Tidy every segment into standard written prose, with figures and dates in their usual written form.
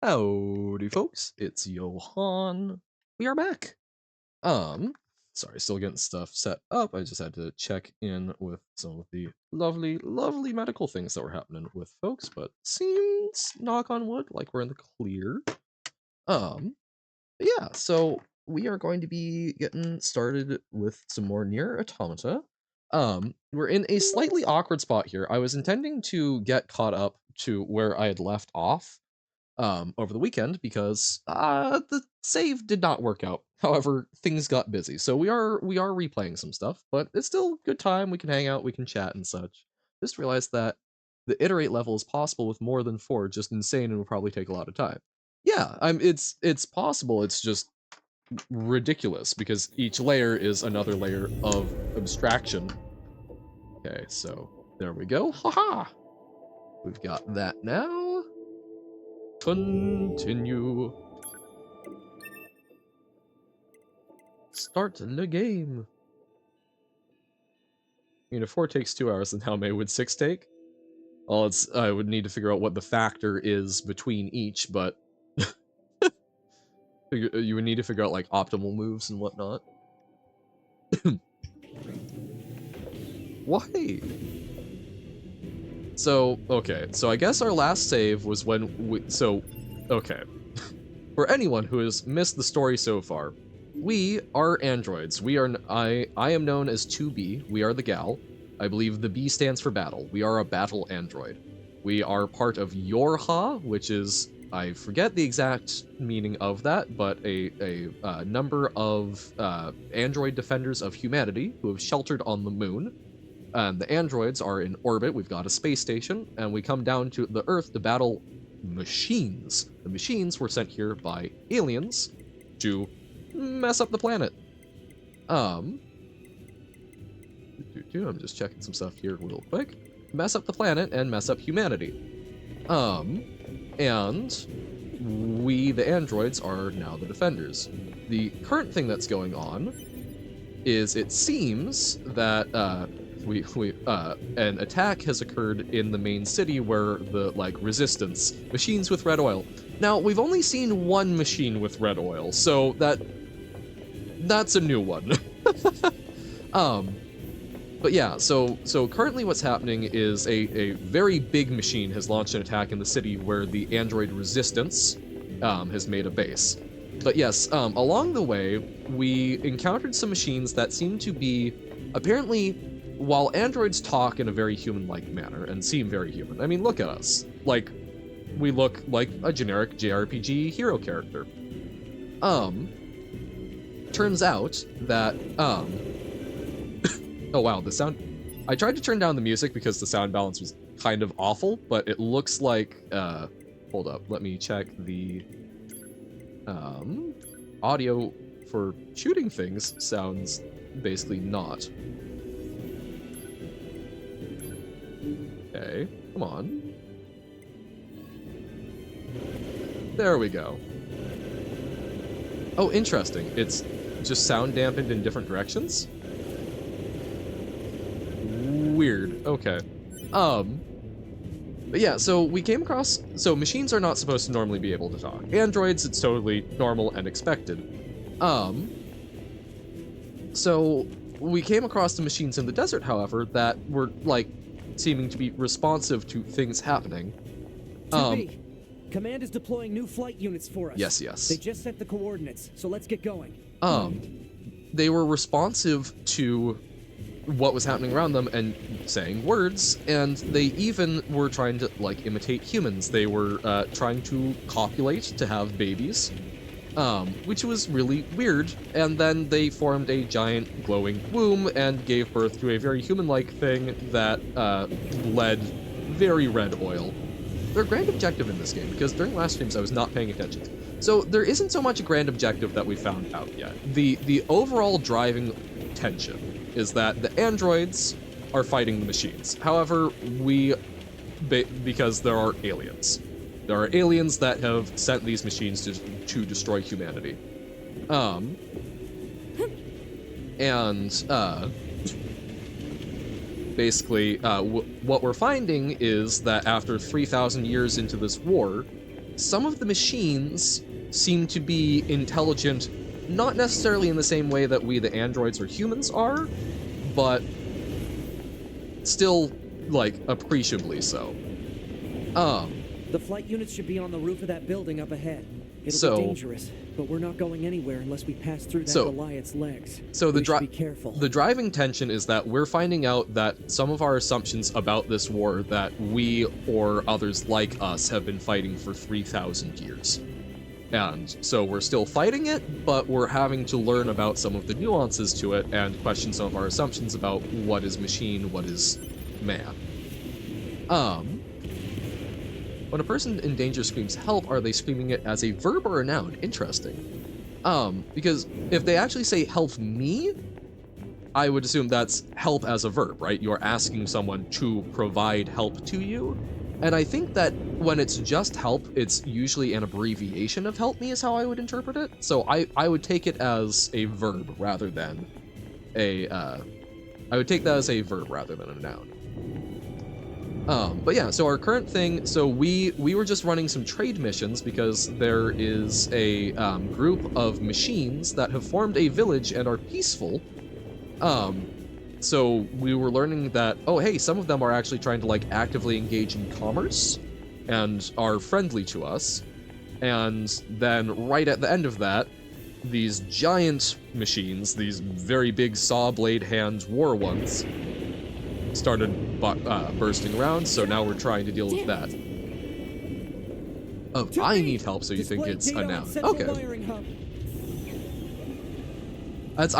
Howdy, folks. It's Johan. We are back. Sorry, still getting stuff set up. I just had to check in with some of the lovely, lovely medical things that were happening with folks, but seems, knock on wood, like we're in the clear. Yeah, so we are going to be getting started with some more NieR Automata. We're in a slightly awkward spot here. I was intending to get caught up to where I had left off over the weekend because the save did not work out. However, things got busy, so we are replaying some stuff, but it's still good time. We can hang out, we can chat and such. Just realized that the iterate level is possible with more than 4, just insane, and will probably take a lot of time. Yeah, it's possible. It's just ridiculous because each layer is another layer of abstraction. Okay, so there we go. Haha. We've got that now. Continue. Start the game. I mean, if 4 takes 2 hours, then how many would 6 take? Well, I would need to figure out what the factor is between each, but you would need to figure out like optimal moves and whatnot. Why? So, okay, so I guess our last save was when okay. For anyone who has missed the story so far, we are androids. I am known as 2B. We are the gal. I believe the B stands for battle. We are a battle android. We are part of Yorha, which is, I forget the exact meaning of that, but a number of android defenders of humanity who have sheltered on the moon. And the androids are in orbit. We've got a space station, and we come down to the Earth to battle machines. The machines were sent here by aliens to mess up the planet. I'm just checking some stuff here real quick. Mess up the planet and mess up humanity. And we, the androids, are now the defenders. The current thing that's going on is it seems that an attack has occurred in the main city where the resistance machines with red oil. Now we've only seen one machine with red oil, so that's a new one. But yeah, so currently what's happening is a very big machine has launched an attack in the city where the android resistance has made a base. But yes, along the way, we encountered some machines that seem to be, apparently, while androids talk in a very human-like manner and seem very human. I mean, look at us. Like, we look like a generic JRPG hero character. Turns out that, oh wow, the sound... I tried to turn down the music because the sound balance was kind of awful, but it looks like, hold up, let me check the, audio for shooting things sounds basically not. Okay, come on. There we go. Oh, interesting. It's just sound dampened in different directions? Weird. Okay. But yeah, so we came across... So machines are not supposed to normally be able to talk. Androids, it's totally normal and expected. So we came across the machines in the desert, however, that were, seeming to be responsive to things happening. 2B, Command is deploying new flight units for us. Yes. They just set the coordinates, so let's get going. They were responsive to what was happening around them and saying words, and they even were trying to, imitate humans. They were trying to copulate to have babies, which was really weird, and then they formed a giant glowing womb and gave birth to a very human-like thing that bled very red oil. Their grand objective in this game, because during last streams I was not paying attention, so there isn't so much a grand objective that we found out yet. The overall driving tension is that the androids are fighting the machines. However, because there are aliens. There are aliens that have sent these machines to destroy humanity. Basically, what we're finding is that after 3,000 years into this war, some of the machines seem to be intelligent, not necessarily in the same way that we, the androids or humans, are, but still, like, appreciably so. The flight units should be on the roof of that building up ahead. It'll be So, dangerous, but we're not going anywhere unless we pass through that so, Goliath's legs. so We should be careful. the driving tension is that we're finding out that some of our assumptions about this war that we or others like us have been fighting for 3,000 years. And so we're still fighting it, but we're having to learn about some of the nuances to it and question some of our assumptions about what is machine, what is man. When a person in danger screams help, are they screaming it as a verb or a noun? Interesting. Because if they actually say help me, I would assume that's help as a verb, right? You're asking someone to provide help to you. And I think that when it's just help, it's usually an abbreviation of help me is how I would interpret it. So I would take it as a verb rather than a, I would take that as a verb rather than a noun. But yeah, so our current thing, so we were just running some trade missions because there is a group of machines that have formed a village and are peaceful. So we were learning that, oh hey, some of them are actually trying to like actively engage in commerce and are friendly to us. And then right at the end of that, these giant machines, these very big saw blade hand war ones, started bursting around, so now we're trying to deal with that. Oh, I need help, so you think it's a noun. Okay. That's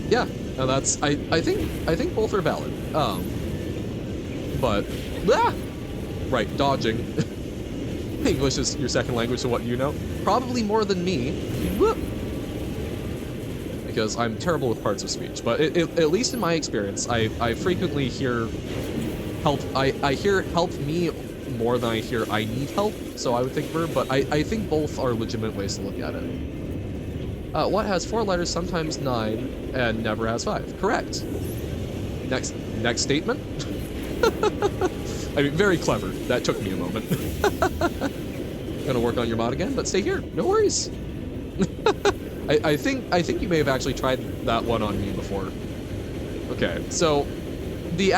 yeah, no, that's I think both are valid. But right, dodging. English is your second language, so what do you know? Probably more than me. Whoop. Because I'm terrible with parts of speech, but at least in my experience, I frequently hear help. I hear help me more than I hear I need help, so I would think verb, but I think both are legitimate ways to look at it. What has 4 letters, sometimes 9, and never has 5? Correct. Next statement. I mean, very clever. That took me a moment. Gonna work on your mod again, but stay here. No worries. I think you may have actually tried that one on me before. Okay, so the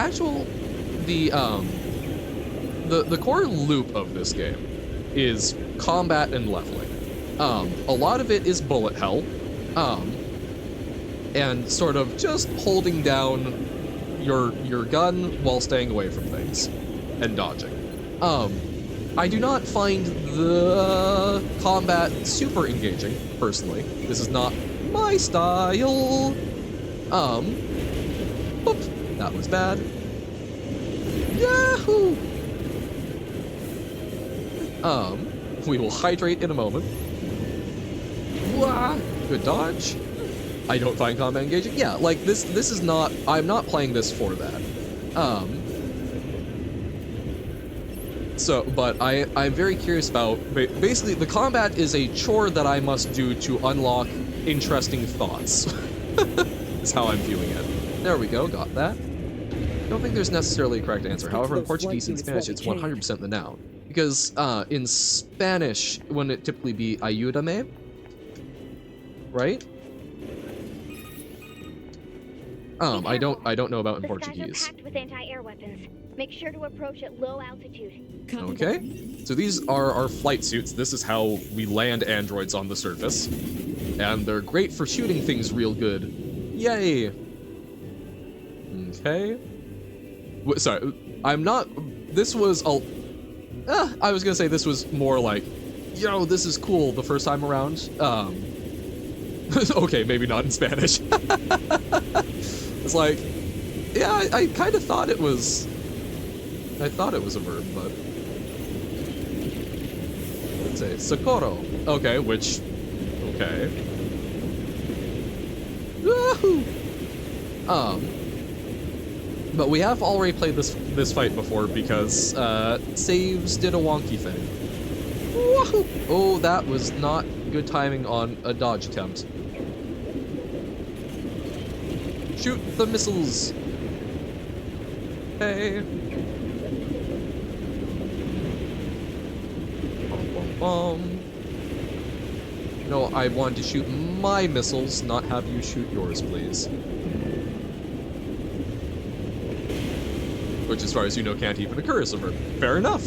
core loop of this game is combat and leveling. A lot of it is bullet hell, and sort of just holding down your gun while staying away from things and dodging. I do not find the combat super engaging, personally. This is not my style. Oops, that was bad. Yahoo! We will hydrate in a moment. Wah! Good dodge. I don't find combat engaging. Yeah, like this is not, I'm not playing this for that. So, but I'm very curious about, basically the combat is a chore that I must do to unlock interesting thoughts. Is how I'm viewing it. There we go, got that. I don't think there's necessarily a correct answer. However, in Portuguese and Spanish, it's 100% the noun. Because in Spanish, wouldn't it typically be ayúdame? Right? I don't know about in Portuguese. Packed with anti-air weapons. Make sure to approach at low altitude. Okay. So these are our flight suits. This is how we land androids on the surface. And they're great for shooting things real good. Yay! Okay. Sorry, I'm not... This was a... I was gonna say this was more like, yo, this is cool the first time around. Okay, maybe not in Spanish. It's like, yeah, I kind of thought it was... I thought it was a verb, but... Let's say, socorro. Okay, which... Okay. Woohoo! But we have already played this fight before because, saves did a wonky thing. Woohoo! Oh, that was not good timing on a dodge attempt. Shoot the missiles! Hey! No, I wanted to shoot my missiles, not have you shoot yours, please. Which, as far as you know, can't even occur as a verb. Fair enough.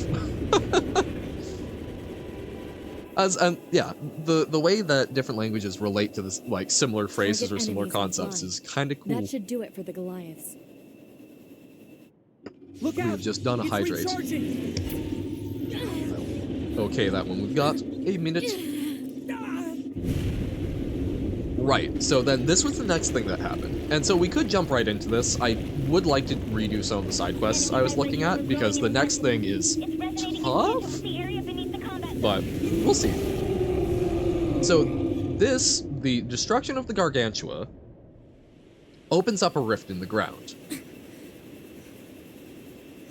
Yeah, the way that different languages relate to this, like, similar phrases or similar concepts is kind of cool. That should do it for the Goliaths. Look out! We've just done a It's hydrate. recharging! Okay, that one we've got. A minute. Right, so then this was the next thing that happened. And so we could jump right into this. I would like to redo some of the side quests I was looking at, because the next thing is tough? But we'll see. So this, the destruction of the Gargantua, opens up a rift in the ground.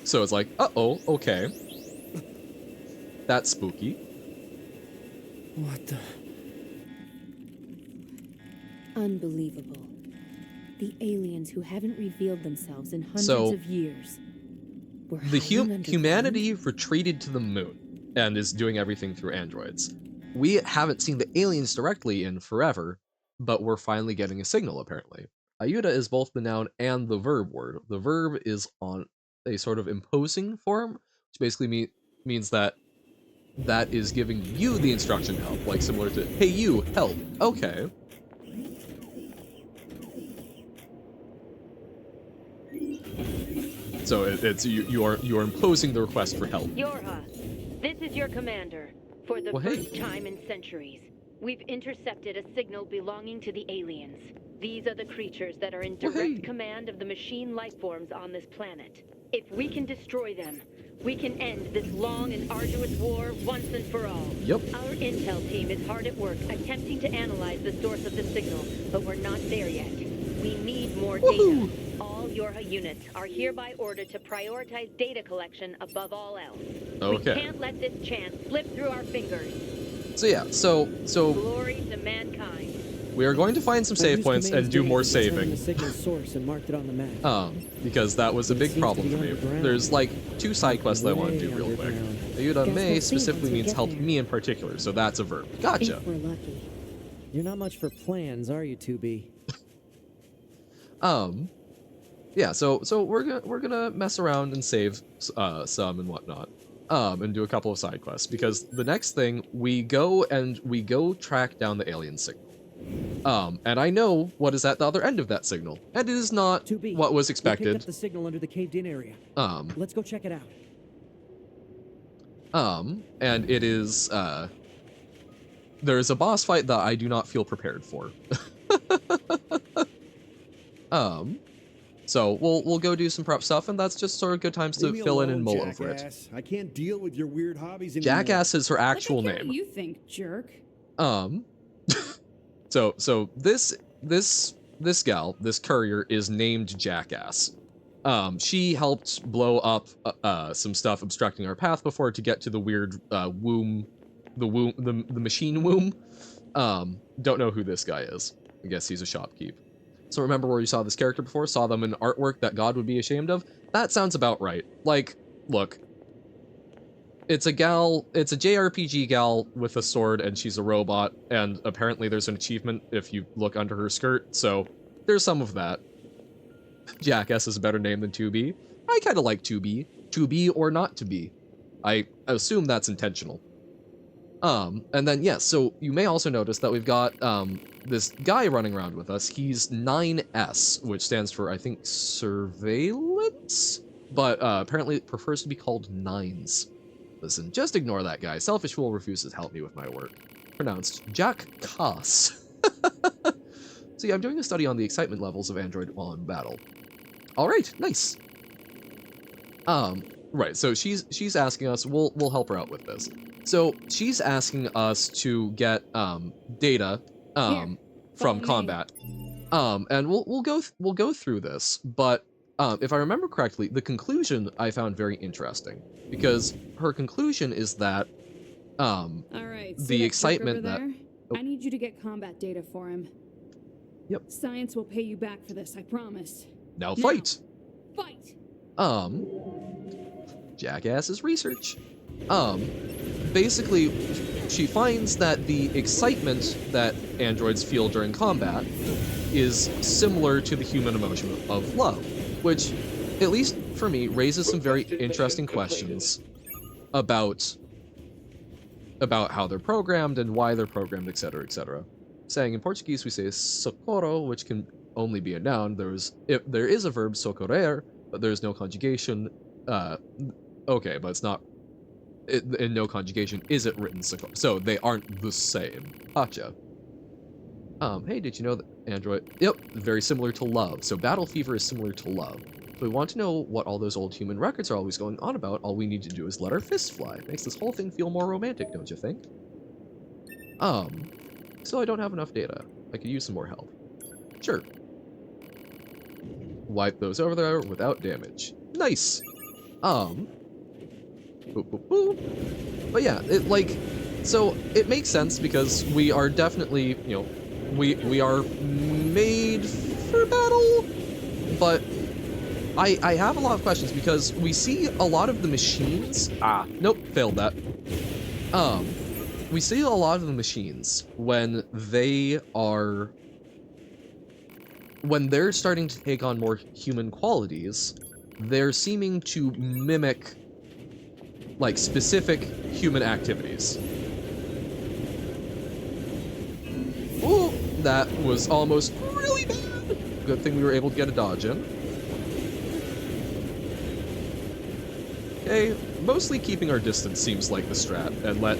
So it's like, uh-oh, okay. That's spooky. What the... Unbelievable. The aliens who haven't revealed themselves in hundreds So, of years were The hiding underground? humanity retreated to the moon and is doing everything through androids. We haven't seen the aliens directly in forever, but we're finally getting a signal, apparently. Ayuda is both the noun and the verb word. The verb is on a sort of imposing form, which basically means that is giving you the instruction to help, like similar to, hey you, help. Okay. So it's you are imposing the request for help. Yorha, this is your commander. For the first time in centuries, we've intercepted a signal belonging to the aliens. These are the creatures that are in direct command of the machine life forms on this planet. If we can destroy them, we can end this long and arduous war once and for all. Yep. Our intel team is hard at work attempting to analyze the source of the signal, but we're not there yet. We need more data. All Yorha units are hereby ordered to prioritize data collection above all else. Okay. We can't let this chance slip through our fingers. So yeah, so Glory to mankind. we are going to find some save points and do more The saving. signal source and marked it on the map. Because that was a big problem for me. There's like 2 side quests that I want to do real quick. Ayuda Guess may we'll see specifically once we means get help there. me in particular, so that's a verb. Gotcha. If we're lucky. You're not much for plans, are you, 2B? Yeah, so we're gonna mess around and save some and whatnot. And do a couple of side quests, because the next thing we go track down the alien signal. And I know what is at the other end of that signal, and it is not 2B, what was we picked expected. up the signal under the caved-in area. Let's go check it out. And it is there is a boss fight that I do not feel prepared for. So we'll go do some prep stuff, and that's just sort of good times to fill in and mull over it. I can't deal with your weird hobbies anymore. Jackass is her actual Let me care name. what you think, jerk. So this gal, this courier, is named Jackass. She helped blow up some stuff obstructing our path before to get to the weird womb, the machine womb. Don't know who this guy is. I guess he's a shopkeep. So remember where you saw this character before? Saw them in artwork that God would be ashamed of? That sounds about right. Like, look. It's a JRPG gal with a sword, and she's a robot, and apparently there's an achievement if you look under her skirt, so there's some of that. Jackass is a better name than 2B. I kinda like 2B. To be or not to be. I assume that's intentional. And then, yes, so you may also notice that we've got, this guy running around with us. He's 9S, which stands for, I think, surveillance? But, apparently it prefers to be called Nines. Listen, just ignore that guy. Selfish Fool refuses to help me with my work. Pronounced Jack Cass. So yeah, I'm doing a study on the excitement levels of Android while in battle. Alright, nice. Right, so she's asking us, we'll help her out with this. So she's asking us to get data from combat. And we'll go through this, but if I remember correctly, the conclusion I found very interesting, because her conclusion is that All right. See the that excitement jerk over that there? I need you to get combat data for him. Yep. Science will pay you back for this, I promise. now fight. Fight. Jackass's research. basically, she finds that the excitement that androids feel during combat is similar to the human emotion of love, which, at least for me, raises some very interesting questions about how they're programmed and why they're programmed, etc., etc. Saying in Portuguese, we say socorro, which can only be a noun. There is a verb socorrer, but there's no conjugation. Okay, but it's not in no conjugation. Is it written socorro? So they aren't the same. Gotcha. Hey, did you know that Android? Yep, very similar to love. So battle fever is similar to love. If we want to know what all those old human records are always going on about, all we need to do is let our fists fly. It makes this whole thing feel more romantic, don't you think? So I don't have enough data. I could use some more help. Sure. Wipe those over there without damage. Nice. Boop, boop, boop. But yeah, so it makes sense because we are definitely, we are made for battle, but I have a lot of questions because we see a lot of the machines. Nope, failed that. We see a lot of the machines when they're starting to take on more human qualities, they're seeming to mimic like specific human activities. Ooh, that was almost really bad. Good thing we were able to get a dodge in. Okay, mostly keeping our distance seems like the strat, and let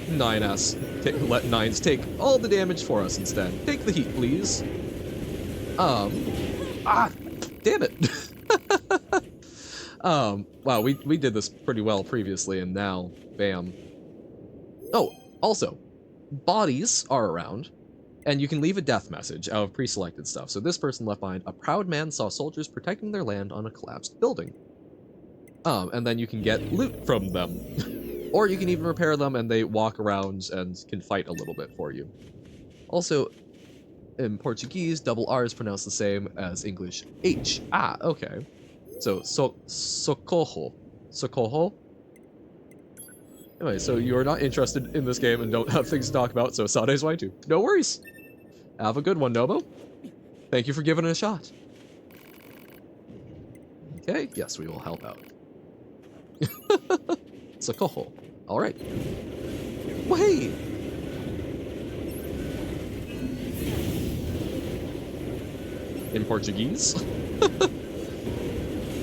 9s take all the damage for us instead. Take the heat, please. Damn it. Wow, we did this pretty well previously, and now, bam. Oh, also, bodies are around, and you can leave a death message out of pre-selected stuff. So this person left behind, a proud man saw soldiers protecting their land on a collapsed building. And then you can get loot from them. Or you can even repair them and they walk around and can fight a little bit for you. Also, in Portuguese, double R is pronounced the same as English H. Okay. So, socorro. Socorro? Anyway, so you're not interested in this game and don't have things to talk about, so Sade's why too. No worries. Have a good one, Nobo. Thank you for giving it a shot. Okay, yes, we will help out. Socorro. Alright. Well, hey! In Portuguese.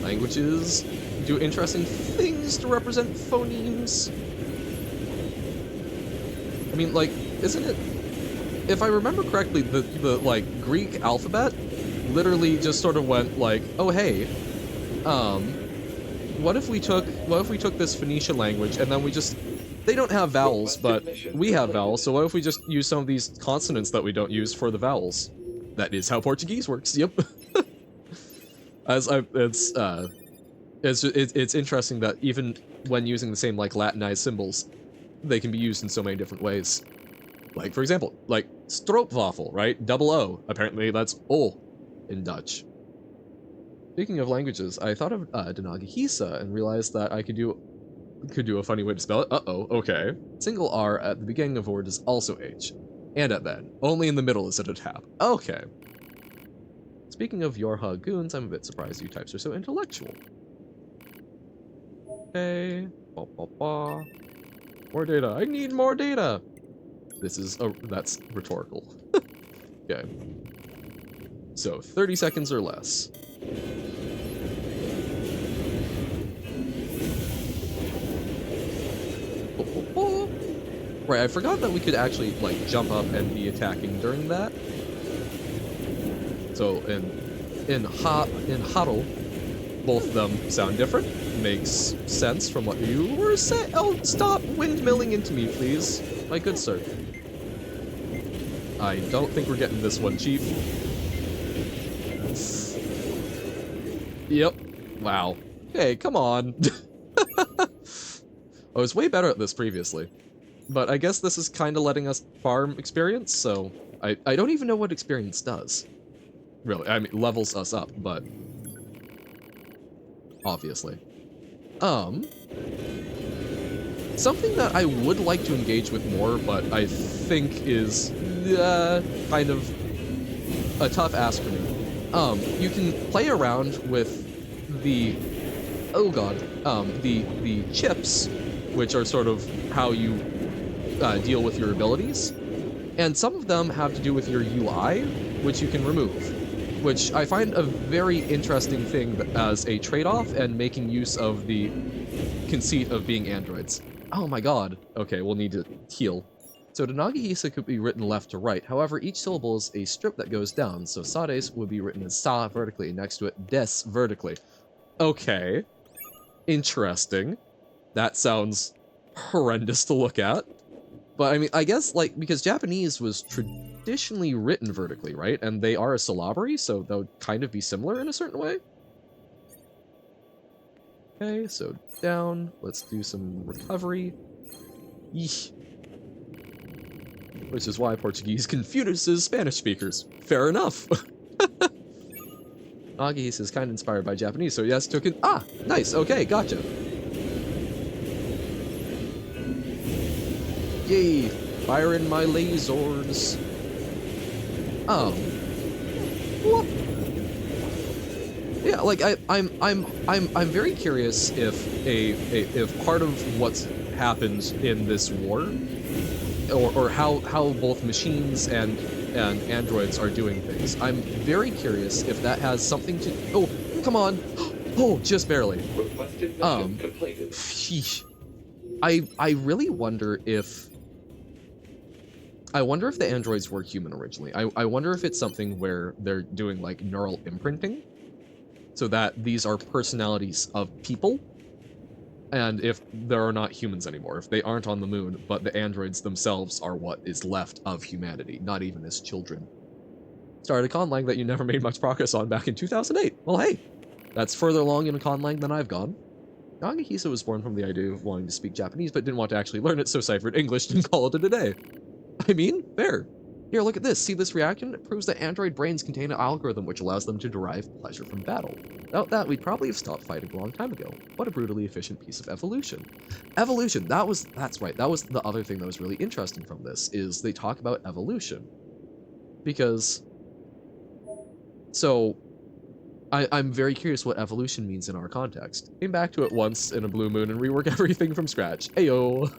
Languages do interesting things to represent phonemes. I mean, like, isn't it... If I remember correctly, the like, Greek alphabet literally just sort of went like, oh, hey, what if we took this Phoenician language and then we just... They don't have vowels, but we have vowels, so what if we just use some of these consonants that we don't use for the vowels? That is how Portuguese works, yep. It's interesting that even when using the same, like, Latinized symbols, they can be used in so many different ways. Like, for example, like, stroopwafel, right? Double O. Apparently that's O in Dutch. Speaking of languages, I thought of Denagihisa and realized that I could do a funny way to spell it. Uh-oh, okay. Single R at the beginning of a word is also H. And at the end. Only in the middle is it a tab. Okay. Speaking of your goons, I'm a bit surprised you types are so intellectual. Okay. Ba, ba, ba. More data. I need more data! That's rhetorical. Okay. So, 30 seconds or less. Right, I forgot that we could actually, like, jump up and be attacking during that. So, in Haru, both of them sound different. Makes sense from what you were saying. Oh, stop windmilling into me, please. My good sir. I don't think we're getting this one, Chief. Yep. Wow. Hey, come on. I was way better at this previously. But I guess this is kind of letting us farm experience, so I don't even know what experience does. Really, I mean, levels us up, but something that I would like to engage with more, but I think is kind of a tough ask for me. You can play around with the the chips, which are sort of how you deal with your abilities, and some of them have to do with your UI, which you can remove, which I find a very interesting thing as a trade-off and making use of the conceit of being androids. Oh my god. Okay, we'll need to heal. So the Nagihisa could be written left to right, however each syllable is a strip that goes down, so Sades would be written as sa vertically, and next to it des vertically. Okay. Interesting. That sounds horrendous to look at. But I mean, I guess, like, because Japanese was traditionally written vertically, right? And they are a syllabary, so that would kind of be similar in a certain way. Okay, so down. Let's do some recovery. Yeesh. Which is why Portuguese confuses Spanish speakers. Fair enough. Nagihisa is kind of inspired by Japanese, so yes, took it. Ah, nice. Okay, gotcha. Yay, firing my lasers. Whoop. Yeah, like I'm very curious if part of what's happened in this war, or how both machines and androids are doing things. I'm very curious if that has something to. Oh, come on. Oh, just barely. Sheesh. I really wonder if. I wonder if the androids were human originally. I wonder if it's something where they're doing like neural imprinting, so that these are personalities of people, and if there are not humans anymore, if they aren't on the moon, but the androids themselves are what is left of humanity, not even as children. Started a conlang that you never made much progress on back in 2008. Well, hey, that's further along in a conlang than I've gone. Nagihisa was born from the idea of wanting to speak Japanese, but didn't want to actually learn it, so ciphered English and called it a day. I mean, fair. Here, look at this. See this reaction? It proves that android brains contain an algorithm which allows them to derive pleasure from battle. Without that, we'd probably have stopped fighting a long time ago. What a brutally efficient piece of evolution. Evolution, that's right. That was the other thing that was really interesting from this, is they talk about evolution. Because, so, I'm very curious what evolution means in our context. Came back to it once in a blue moon and rework everything from scratch. Ayo!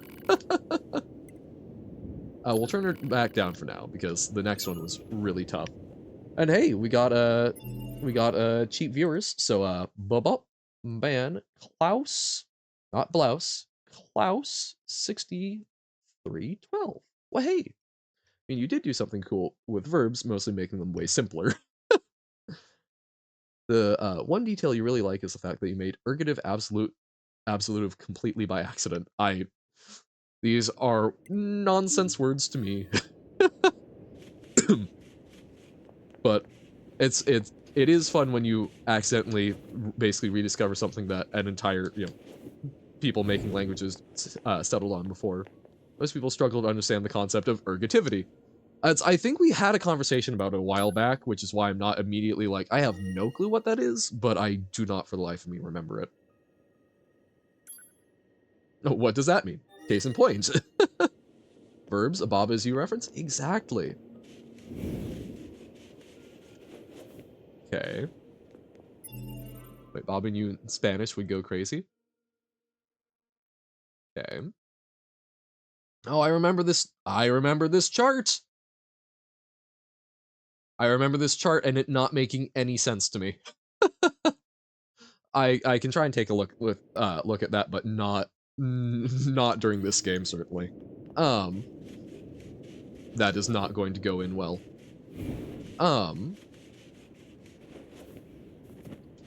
We'll turn it back down for now because the next one was really tough. And hey, we got cheap viewers. So Bubop, Man, Klaus, not Blouse, Klaus 6312. Well, hey, I mean you did do something cool with verbs, mostly making them way simpler. The one detail you really like is the fact that you made ergative absolutive completely by accident. These are nonsense words to me. But it is fun when you accidentally basically rediscover something that an entire, people making languages settled on before. Most people struggle to understand the concept of ergativity. I think we had a conversation about it a while back, which is why I'm not immediately like, I have no clue what that is, but I do not for the life of me remember it. What does that mean? Case in point. Verbs, a Bob is you reference? Exactly. Okay. Wait, Bob and you in Spanish would go crazy? Okay. Oh, I remember this chart! I remember this chart and it not making any sense to me. I can try and take a look at that, but not during this game, certainly. That is not going to go in well. But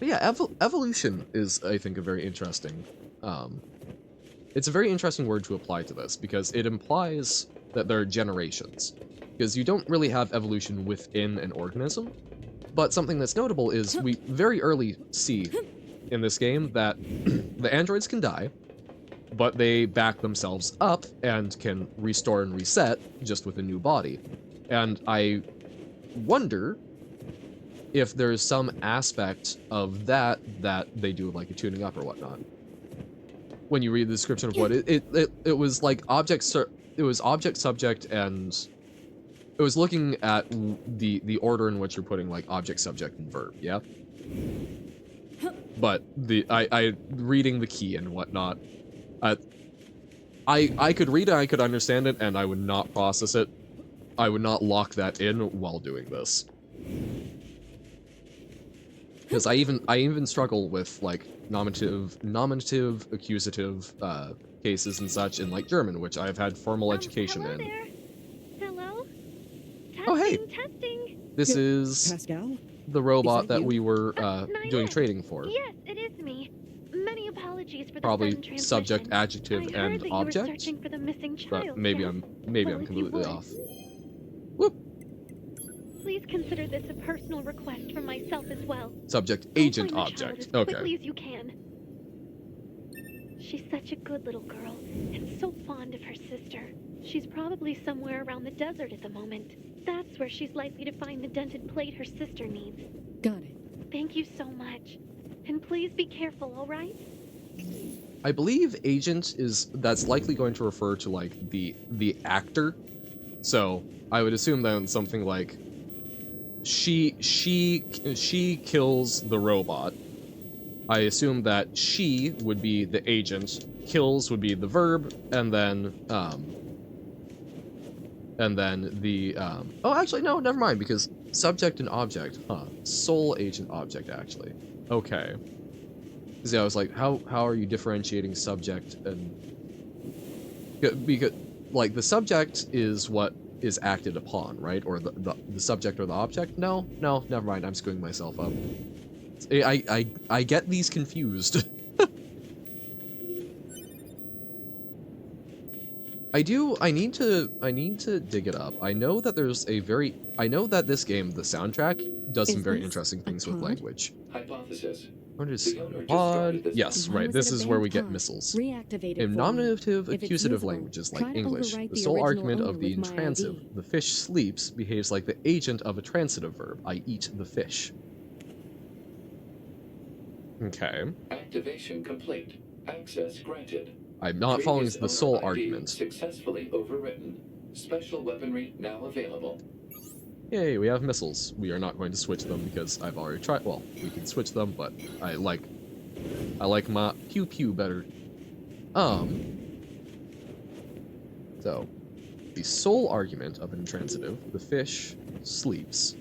yeah, evolution is, I think, a very interesting, it's a very interesting word to apply to this, because it implies that there are generations. Because you don't really have evolution within an organism, but something that's notable is we very early see in this game that the androids can die, but they back themselves up and can restore and reset just with a new body. And I wonder if there's some aspect of that they do like a tuning up or whatnot. when you read the description of what it was like it was object subject, and it was looking at the order in which you're putting like object subject and verb, yeah. But I reading the key and whatnot, I could read it, I could understand it, and I would not process it. I would not lock that in while doing this. Because I even struggle with like nominative, accusative cases and such in like German, which I've had formal education hello in. there. Hello? Testing, Oh hey, testing. this is Pascal? the robot that that you? we were doing NieR. trading for. Yes, it is me. Many apologies for the Probably sudden transmission. subject, adjective, I heard and that object. You were searching for the missing child, But maybe yeah? I'm Well, if you completely would, off. Whoop. please consider this a personal request from myself as well. Subject, Go agent, find the child object. as Okay. quickly as you can. She's such a good little girl and so fond of her sister. She's probably somewhere around the desert at the moment. That's where she's likely to find the dented plate her sister needs. Got it. Thank you so much. And please be careful, all right? I believe agent that's likely going to refer to like the actor. So I would assume then something like she kills the robot. I assume that she would be the agent, kills would be the verb, and then the oh actually no, never mind, because subject and object, sole agent object actually. Okay. Yeah, I was like, how are you differentiating subject and because like the subject is what is acted upon, right? Or the subject or the object? No, never mind. I'm screwing myself up. I get these confused. I need to dig it up. I know that this game, the soundtrack, does some very interesting things with language. Hypothesis. What is The owner just pod? started this Yes, Why right. was This it is where we get abandoned? missiles. Reactivate it In for me. nominative, If it's accusative usable, languages try like to English, overwrite the the sole original argument owner of the with my intransitive, ID. the fish sleeps, behaves like the agent of a transitive verb. I eat the fish. Okay. Activation complete. Access granted. I'm not following Previous the sole owner ID argument. Successfully overwritten. Special weaponry now available. Yay, we have missiles. We are not going to switch them because I've already tried. Well, we can switch them, but I like my pew pew better. So, the sole argument of an intransitive, the fish sleeps,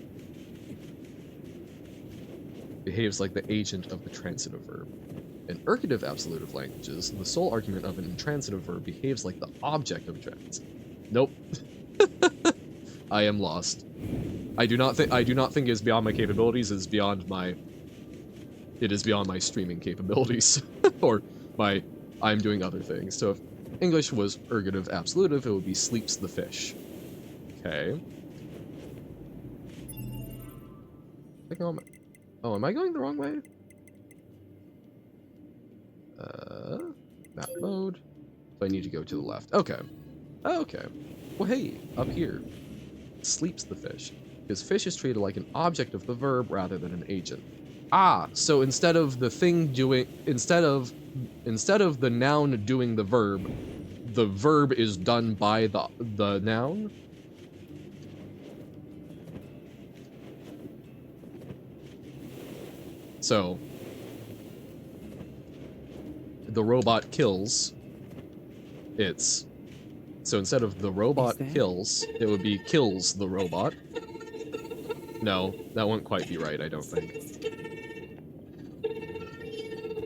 behaves like the agent of the transitive verb. In ergative absolutive languages, the sole argument of an intransitive verb behaves like the object of a transitive. Nope. I am lost. I do not think it is beyond my capabilities. It is beyond my streaming capabilities, or I'm doing other things. So if English was ergative absolutive, it would be sleeps the fish. Okay. Oh, am I going the wrong way? Map mode. So I need to go to the left. Okay. Okay. Well, hey, up here. Sleeps the fish. Because fish is treated like an object of the verb rather than an agent. Ah, so instead of the thing doing, instead of the noun doing the verb is done by the noun? So, the robot kills, so instead of the robot kills, it would be kills the robot. No, that won't quite be right, I don't think.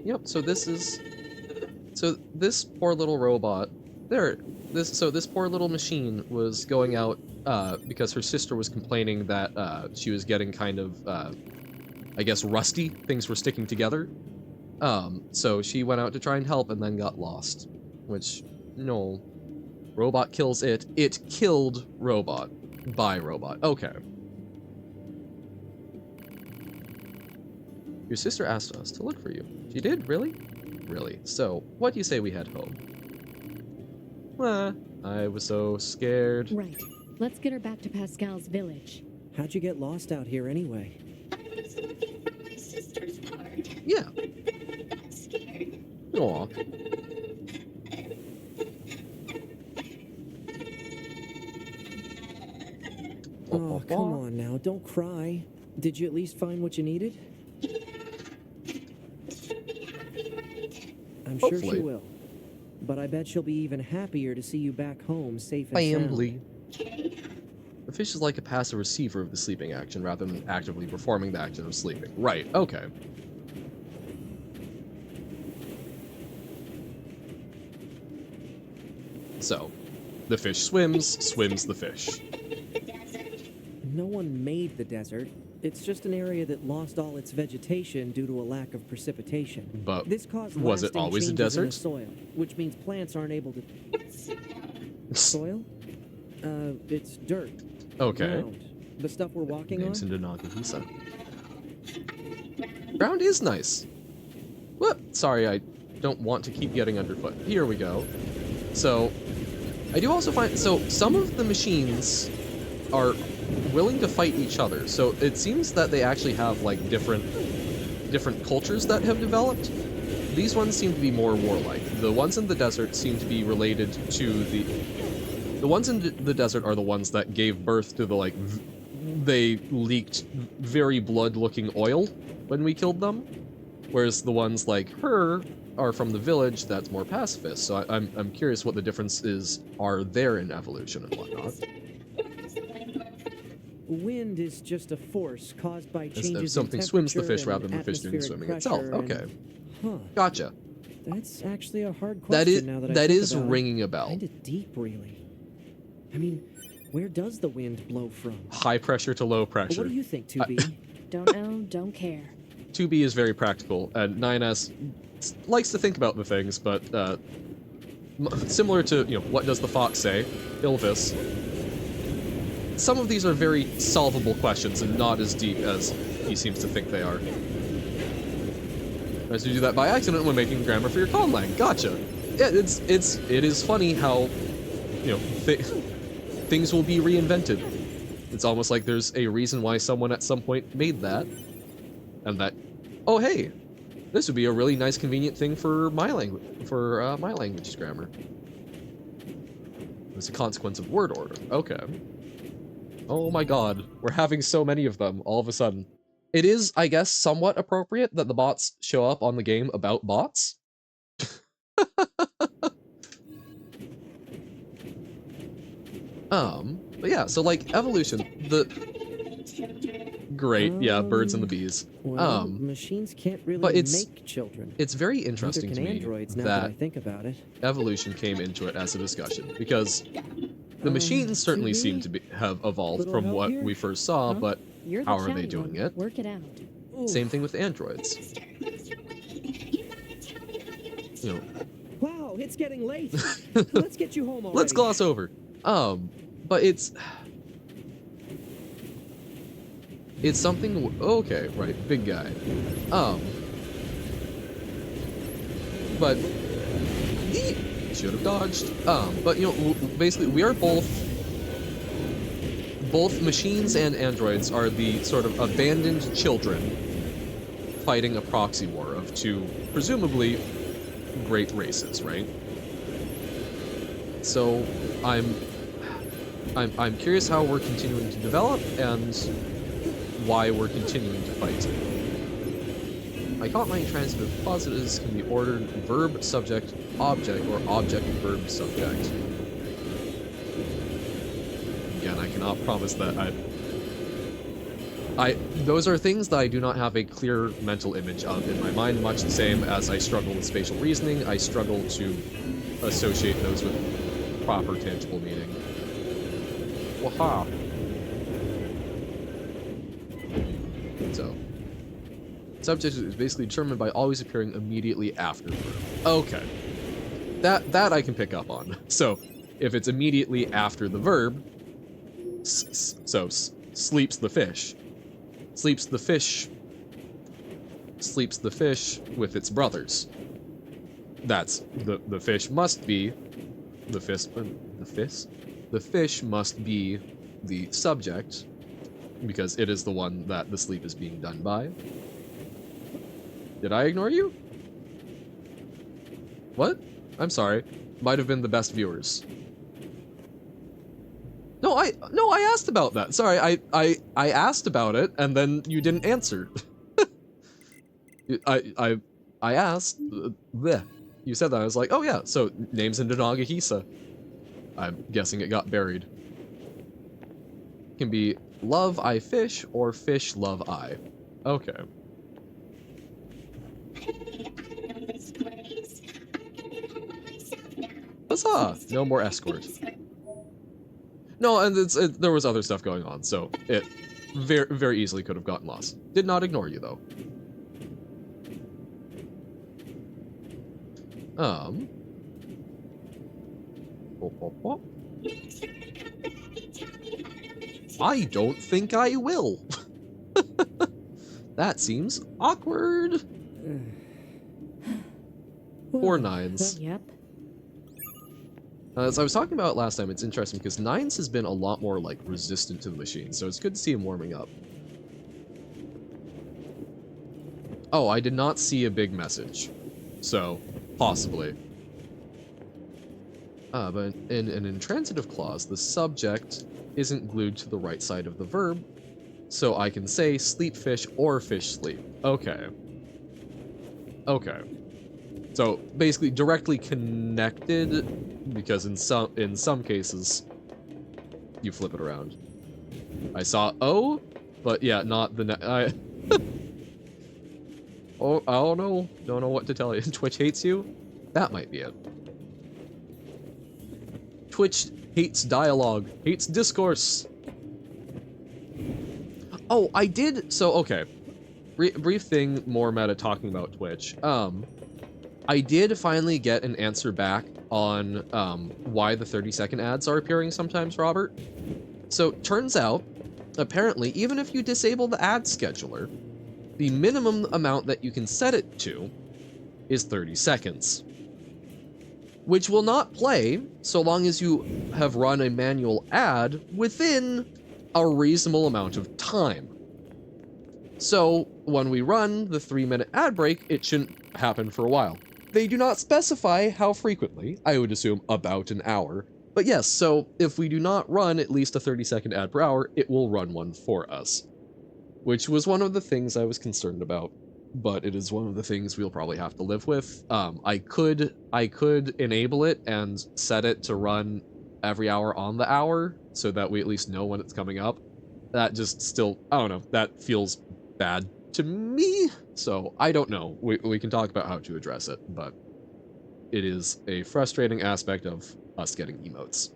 Yep, so this poor little robot, this poor little machine was going out, because her sister was complaining that, she was getting kind of, I guess rusty, things were sticking together. So she went out to try and help and then got lost. Which, no. Robot kills it. It killed robot. By robot. Okay. Your sister asked us to look for you. She did? Really? Really. So, what do you say we head home? I was so scared. Right. Let's get her back to Pascal's village. How'd you get lost out here anyway? I was looking for my sister's part. Yeah. I'm scared. Aw. Oh, come on now, don't cry. Did you at least find what you needed? I'm sure she Hopefully. will. But I bet she'll be even happier to see you back home, safe and Family. sound. The fish is like a passive receiver of the sleeping action rather than actively performing the action of sleeping. Right, okay. So, the fish swims the fish. No one made the desert. It's just an area that lost all its vegetation due to a lack of precipitation. But this caused was it lasting always a changes in the desert? soil, which means plants aren't able to... Soil? It's dirt. Okay. Ground. The stuff we're walking Names on? into Nagahisa. Ground is nice. Whoop! Sorry, I don't want to keep getting underfoot. Here we go. So, I do also find... So, some of the machines are willing to fight each other. So, it seems that they actually have, like, different cultures that have developed. These ones seem to be more warlike. The ones in the desert seem to be related to the... The ones in the desert are the ones that gave birth to the, like... They leaked very blood-looking oil when we killed them. Whereas the ones like her are from the village that's more pacifist. So I'm curious what the differences are there in evolution and whatnot. Wind is just a force caused by As changes if something in swims the fish temperature rather and than the fish doing the atmospheric swimming itself. pressure Okay. Huh. Gotcha. That's actually a hard That question is now that I that think is about ringing it. a bell. Kinda deep, really. I mean, where does the wind blow from? High pressure to low pressure. What do you think, 2B? Don't know, don't care. 2B is very practical, and 9S likes to think about the things, but similar to, you know, what does the fox say? Ilvis. Some of these are very solvable questions and not as deep as he seems to think they are. As you do that by accident when making grammar for your conlang. Gotcha. Yeah, it is funny how, you know, things will be reinvented. It's almost like there's a reason why someone at some point made that, and that, oh hey, this would be a really nice, convenient thing for my language's grammar. It's a consequence of word order. Okay. Oh my god, we're having so many of them all of a sudden. It is, I guess, somewhat appropriate that the bots show up on the game about bots. But yeah, so like evolution, great, yeah, birds and the bees. Well, machines can't really but make children. It's very Neither interesting can to me androids, now that I think about it. evolution came into it as a discussion, because the machines certainly 2B? seem to have evolved Little from help what here? we first saw, Huh? but You're the how are they chatty doing one. it? Work it out. Same thing with androids. You know, Wow, it's getting late. Let's get you home already. let's gloss over. But it's something. Okay, right, big guy. But he should have dodged. But you know, basically, we are both machines and androids are the sort of abandoned children fighting a proxy war of two, presumably, great races, right? So I'm curious how we're continuing to develop and why we're continuing to fight. I caught my transitive positives can be ordered verb, subject, object, or object, verb, subject. Again, I cannot promise that those are things that I do not have a clear mental image of in my mind, much the same as I struggle with spatial reasoning. I struggle to associate those with proper, tangible meaning. Waha! So, subject is basically determined by always appearing immediately after verb. Okay. That I can pick up on. So, if it's immediately after the verb, sleeps the fish. Sleeps the fish with its brothers. That's the fish must be the fish must be the subject because it is the one that the sleep is being done by. Did I ignore you? What? I'm sorry. Might have been the best viewers. No, I asked about that. Sorry, I asked about it, and then you didn't answer. I asked. Bleh. You said that. I was like, oh yeah. So names in Nagahisa. I'm guessing it got buried. Can be love I fish or fish love I. Okay. Huzzah! No more escort. No, and there was other stuff going on, so it very easily could have gotten lost. Did not ignore you though. I don't think I will. That seems awkward. 4 nines. Yep. As I was talking about last time, it's interesting because nines has been a lot more like resistant to the machine, so it's good to see him warming up. Oh, I did not see a big message, so possibly. But in an intransitive clause, the subject isn't glued to the right side of the verb, so I can say sleep fish or fish sleep. Okay. Okay. So basically directly connected, because in some cases you flip it around. I saw O, but yeah, not the oh, I don't know what to tell you. Twitch hates you? That might be it. Twitch hates dialogue, hates discourse. Oh, I did. So okay, brief thing, more meta talking about Twitch. I did finally get an answer back on why the 30-second ads are appearing sometimes, Robert. So turns out, apparently, even if you disable the ad scheduler, the minimum amount that you can set it to is 30 seconds. Which will not play so long as you have run a manual ad within a reasonable amount of time. So when we run the 3-minute ad break, it shouldn't happen for a while. They do not specify how frequently. I would assume about an hour. But yes, so if we do not run at least a 30-second ad per hour, it will run one for us. Which was one of the things I was concerned about, but it is one of the things we'll probably have to live with. I could enable it and set it to run every hour on the hour, so that we at least know when it's coming up. That just still, I don't know, that feels bad to me, so I don't know. We can talk about how to address it, but it is a frustrating aspect of us getting emotes.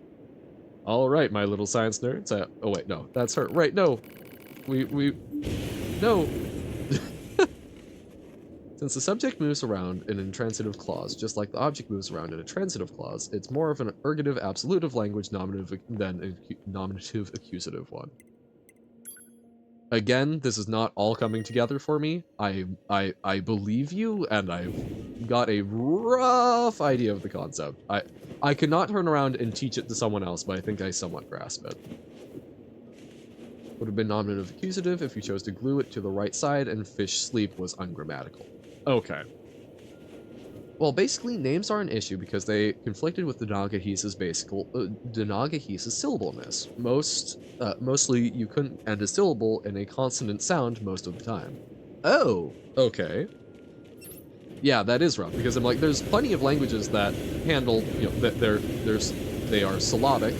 All right, my little science nerds. Oh wait, no, that's her. Right, no. No. Since the subject moves around in an intransitive clause, just like the object moves around in a transitive clause, it's more of an ergative absolutive language nominative than a nominative accusative one. Again, this is not all coming together for me. I believe you, and I've got a rough idea of the concept. I could not turn around and teach it to someone else, but I think I somewhat grasp it. Would have been nominative accusative if you chose to glue it to the right side, and fish sleep was ungrammatical. Okay. Well, basically, names are an issue because they conflicted with the Nagahisa's syllableness. Mostly, you couldn't end a syllable in a consonant sound most of the time. Oh, okay. Yeah, that is rough, because I'm like, there's plenty of languages that handle, you know, that they are syllabic,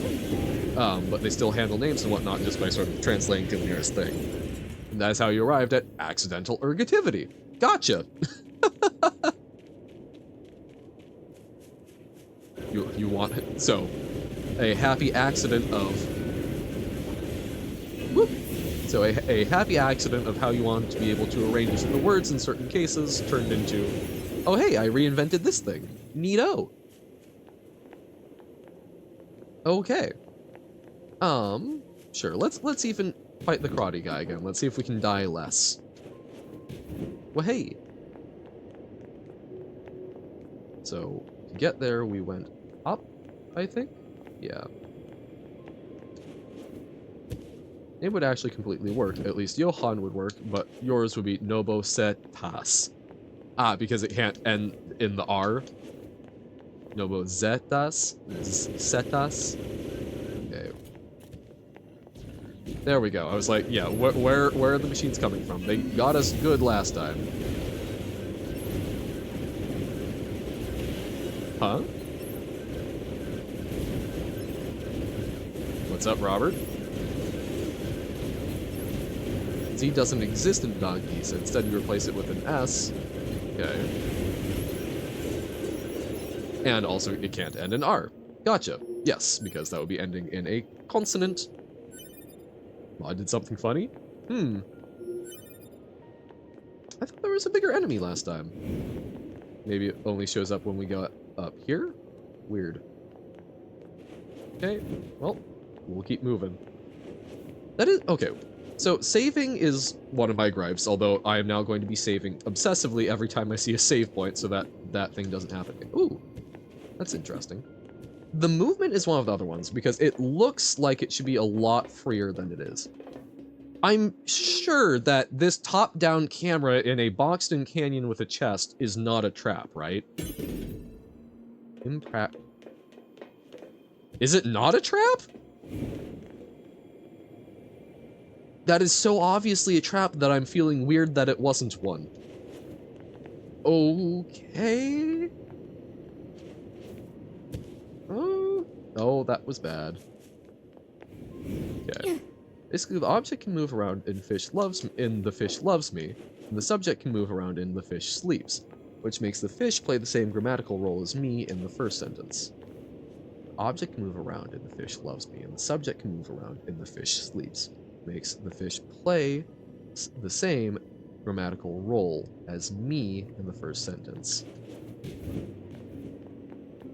but they still handle names and whatnot just by sort of translating to the nearest thing. And that is how you arrived at accidental ergativity. Gotcha! You want it. So, a happy accident of... Whoop! So a happy accident of how you want to be able to arrange the words in certain cases turned into, oh hey, I reinvented this thing. Neato. Okay. Sure, let's even fight the karate guy again. Let's see if we can die less. Well, hey. So, to get there, we went up, I think? Yeah. It would actually completely work. At least Johan would work, but yours would be Nobo Setas. Ah, because it can't end in the R. Nobo Zetas? Setas? Okay. There we go. I was like, yeah, where are the machines coming from? They got us good last time. Huh? What's up, Robert? Z doesn't exist in Donkey, so instead you replace it with an S. Okay. And also, it can't end in R. Gotcha. Yes, because that would be ending in a consonant. Well, I did something funny? I thought there was a bigger enemy last time. Maybe it only shows up when we go up here? Weird. Okay, well, we'll keep moving. That is, okay. So saving is one of my gripes, although I am now going to be saving obsessively every time I see a save point so that that thing doesn't happen again. Ooh, that's interesting. The movement is one of the other ones because it looks like it should be a lot freer than it is. I'm sure that this top-down camera in a boxed-in canyon with a chest is not a trap, right? Is it not a trap? That is so obviously a trap that I'm feeling weird that it wasn't one. Okay. Oh, that was bad. Okay. Basically, the object can move around in the fish loves me, and the subject can move around in the fish sleeps, which makes the fish play the same grammatical role as me in the first sentence. The object can move around and the fish loves me, and the subject can move around and the fish sleeps. Makes the fish play the same grammatical role as me in the first sentence.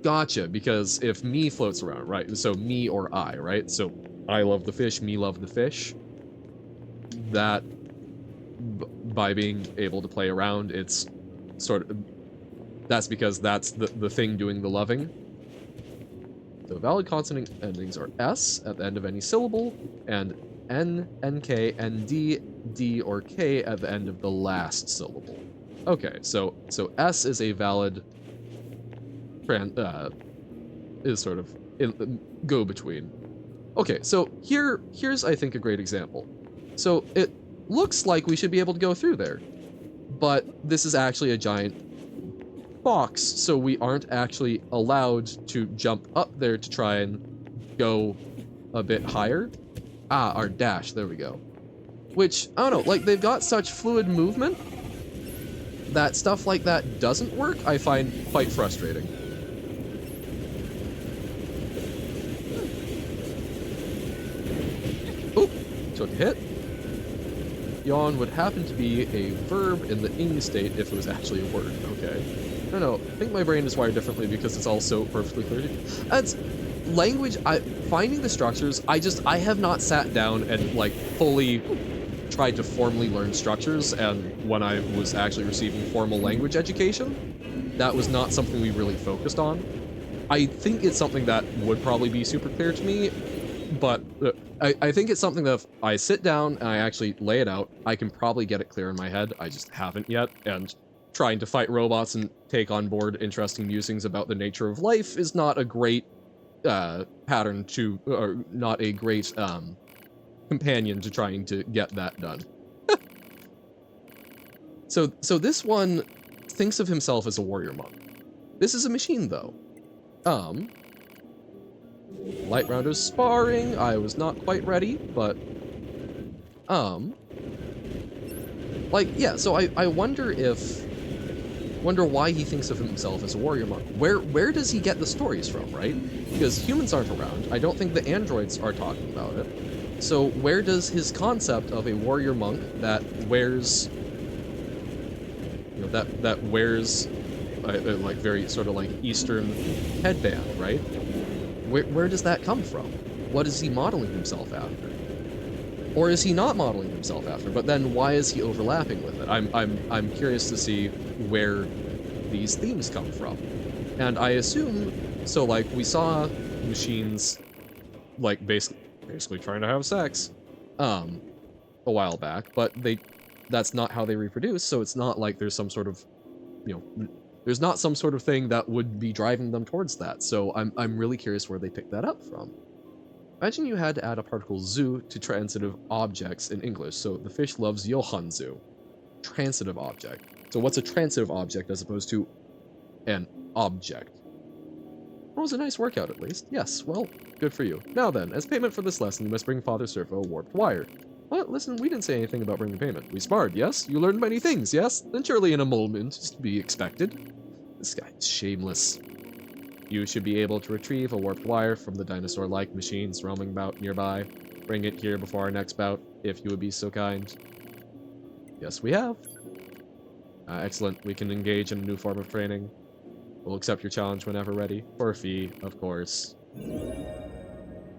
Gotcha, because if me floats around, right? So me or I, right? So I love the fish, me love the fish. That, by being able to play around, it's sort of, that's because that's the thing doing the loving. So valid consonant endings are S at the end of any syllable, and N, NK, and D, or K at the end of the last syllable. Okay, so S is a valid is sort of go-between. Okay, so here's I think a great example. So it looks like we should be able to go through there, but this is actually a giant box, so we aren't actually allowed to jump up there to try and go a bit higher. Ah, our dash, there we go. Which, I don't know, like, they've got such fluid movement that stuff like that doesn't work, I find quite frustrating. Oop, took a hit. Yawn would happen to be a verb in the ing state if it was actually a word, okay. I don't know, I think my brain is wired differently because it's all so perfectly clear. That's language, finding the structures, I have not sat down and like fully tried to formally learn structures, and when I was actually receiving formal language education, that was not something we really focused on. I think it's something that would probably be super clear to me, but I think it's something that if I sit down and I actually lay it out, I can probably get it clear in my head. I just haven't yet, and trying to fight robots and take on board interesting musings about the nature of life is not a great pattern to, or not a great companion to trying to get that done. So this one thinks of himself as a warrior monk. This is a machine though. Light rounders sparring, I was not quite ready, but like, yeah, so I wonder why he thinks of himself as a warrior monk. Where does he get the stories from, right? Because humans aren't around. I don't think the androids are talking about it. So where does his concept of a warrior monk that wears, you know, that wears like very sort of like Eastern headband, right? Where does that come from? What is he modeling himself after? Or is he not modeling himself after? But then why is he overlapping with it? I'm curious to see where these themes come from. And I assume, so like we saw machines like basically trying to have sex a while back, but that's not how they reproduce, so it's not like there's some sort of, you know, there's not some sort of thing that would be driving them towards that. So I'm really curious where they picked that up from. Imagine you had to add a particle zu to transitive objects in English. So the fish loves Johanzu. Transitive object. So what's a transitive object as opposed to an object? That was a nice workout, at least. Yes, well, good for you. Now then, as payment for this lesson, you must bring Father Servo a warped wire. What? Listen, we didn't say anything about bringing payment. We sparred, yes? You learned many things, yes? Then surely an emolument is to be expected. This guy's shameless. You should be able to retrieve a warped wire from the dinosaur-like machines roaming about nearby. Bring it here before our next bout, if you would be so kind. Yes, we have. Excellent. We can engage in a new form of training. We'll accept your challenge whenever ready. For a fee, of course.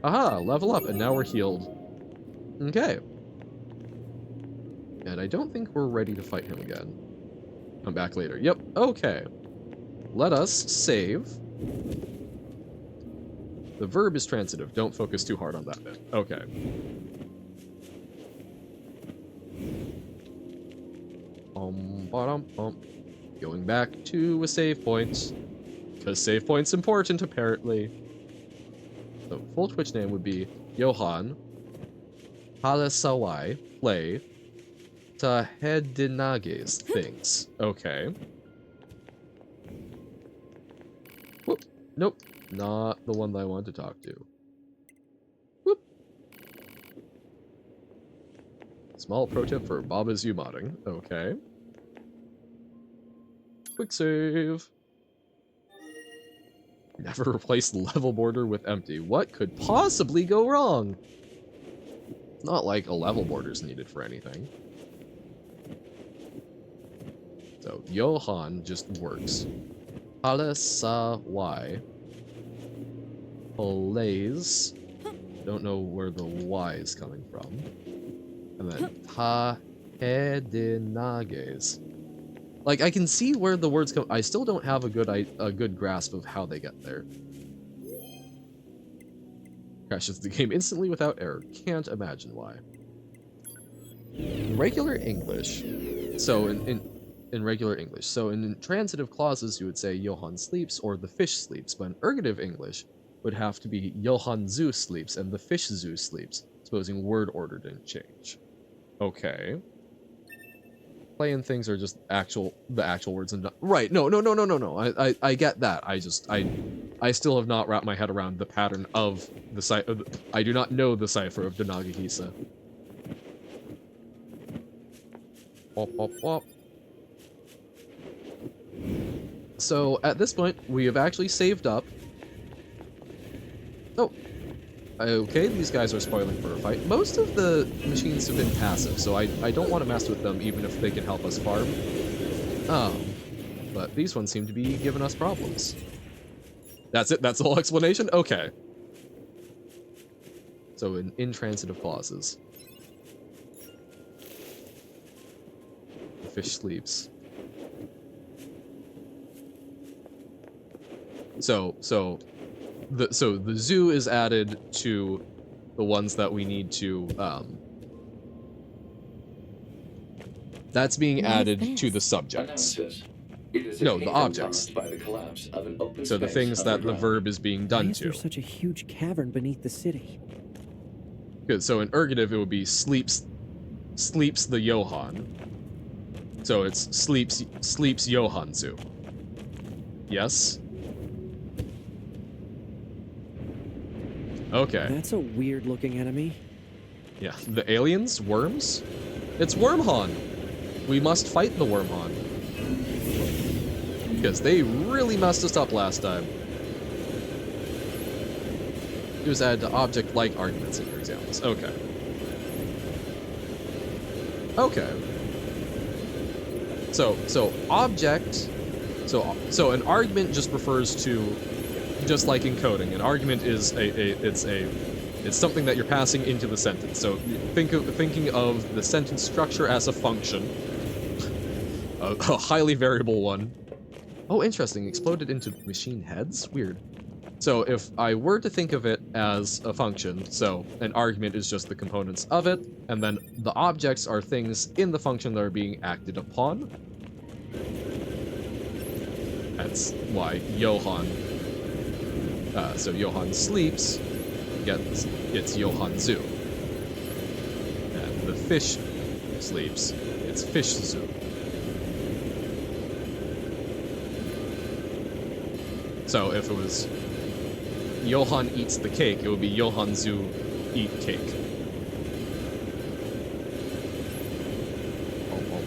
Aha! Level up, and now we're healed. Okay. And I don't think we're ready to fight him again. Come back later. Yep, okay. Let us save. The verb is transitive. Don't focus too hard on that bit. Okay. Going back to a save point. Because save point's important, apparently. So, full Twitch name would be Johan Halasawai Play Tahedinage's Things. Okay. Whoop. Nope. Not the one that I wanted to talk to. Whoop. Small pro tip for Baba's U-modding. Okay. Quick save. Never replace the level border with empty. What could possibly go wrong? It's not like a level border is needed for anything. So, Johan just works. Halasawai plays. Don't know where the Y is coming from. And then Tahedinages. Like, I can see where the words come. I still don't have a good grasp of how they get there. Crashes the game instantly without error. Can't imagine why. In regular English, so in regular English, so in transitive clauses, you would say Johann sleeps or the fish sleeps, but in ergative English would have to be Johann Zoo sleeps and the fish zoo sleeps, supposing word order didn't change. Okay. Playing things are just the actual words and not, right. No. I get that. I still have not wrapped my head around the pattern of the cipher. I do not know the cipher of the Nagahisa. Wop, wop, wop. So at this point, we have actually saved up. Oh. Okay, these guys are spoiling for a fight. Most of the machines have been passive, so I don't want to mess with them even if they can help us farm. But these ones seem to be giving us problems. That's it? That's the whole explanation? Okay. So in intransitive clauses. The fish sleeps. So the zoo is added to the ones that we need to, that's being added to the subjects. No, the objects. So the things that the verb is being done Why is to. there such a huge cavern beneath the city? Good, so in ergative it would be sleeps the Johann. So it's sleeps Johann zoo. Yes? Okay. That's a weird looking enemy. Yeah, the aliens? Worms? It's Wormhon! We must fight the Wormhon. Because they really messed us up last time. It was added to object-like arguments in your examples. Okay. Okay. So object... So an argument just refers to... Just like in coding, an argument is it's something that you're passing into the sentence. So thinking of the sentence structure as a function, a highly variable one. Oh, interesting. Exploded into machine heads? Weird. So if I were to think of it as a function, so an argument is just the components of it, and then the objects are things in the function that are being acted upon. That's why Johann. So Johann sleeps, gets it's Johann Zoo. And the fish sleeps, it's Fish Zoo. So if it was Johann eats the cake, it would be Johann Zoo eat cake.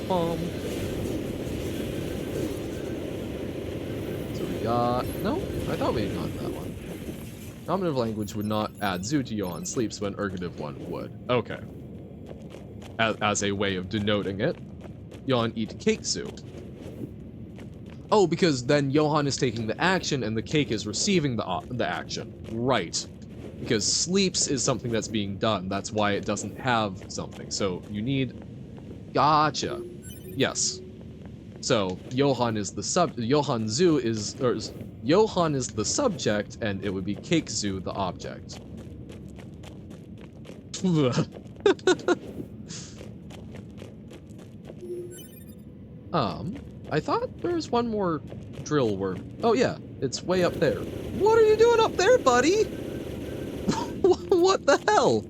Pom. So we got... No, I thought we had gotten that one. Nominative language would not add zoo to Johann sleeps when ergative one would. Okay. As a way of denoting it, Johann eat cake zoo. Oh, because then Johann is taking the action and the cake is receiving the action. Right. Because sleeps is something that's being done. That's why it doesn't have something. So you need... Gotcha. Yes. So Johann is the Johann Zoo is... Or Johann is the subject, and it would be Cake Zoo the object. I thought there was one more drill worm. Oh yeah, it's way up there. What are you doing up there, buddy? What the hell?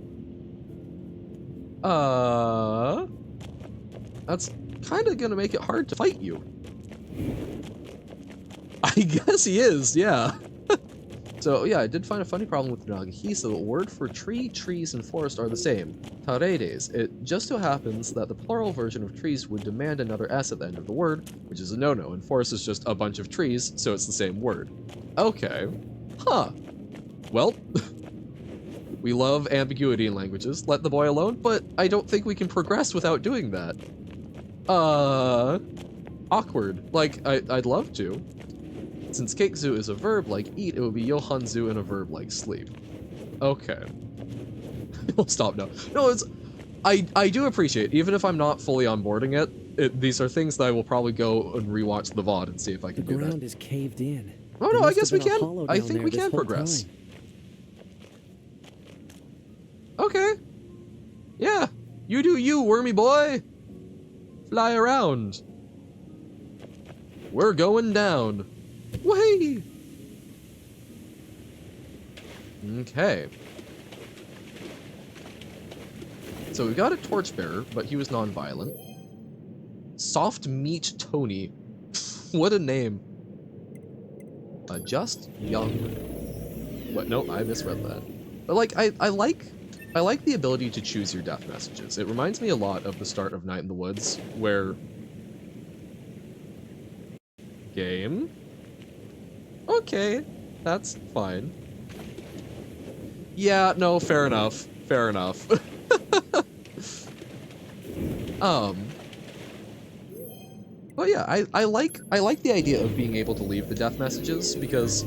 That's kind of gonna make it hard to fight you. I guess he is, yeah. So yeah, I did find a funny problem with Nagahi, so the word for tree, trees, and forest are the same. Taredes. It just so happens that the plural version of trees would demand another S at the end of the word, which is a no-no, and forest is just a bunch of trees, so it's the same word. Okay. Huh. Well, we love ambiguity in languages, let the boy alone, but I don't think we can progress without doing that. Awkward. Like, I'd love to. Since cake zoo is a verb like eat, it would be Johann zoo and a verb like sleep. Okay. We'll stop now. No, it's... I do appreciate, even if I'm not fully onboarding it, these are things that I will probably go and rewatch the VOD and see if I can do that. The ground is caved in. Oh no, I guess we can. I think we can progress. Okay. Yeah. You do you, wormy boy. Fly around. We're going down. Way! Okay. So we got a torchbearer, but he was non-violent. Soft Meat Tony. What a name. Just young. What? No, I misread that. But like, I like the ability to choose your death messages. It reminds me a lot of the start of Night in the Woods, where... Game? Okay, that's fine. Yeah, no, fair enough. Fair enough. But yeah, I like the idea of being able to leave the death messages, because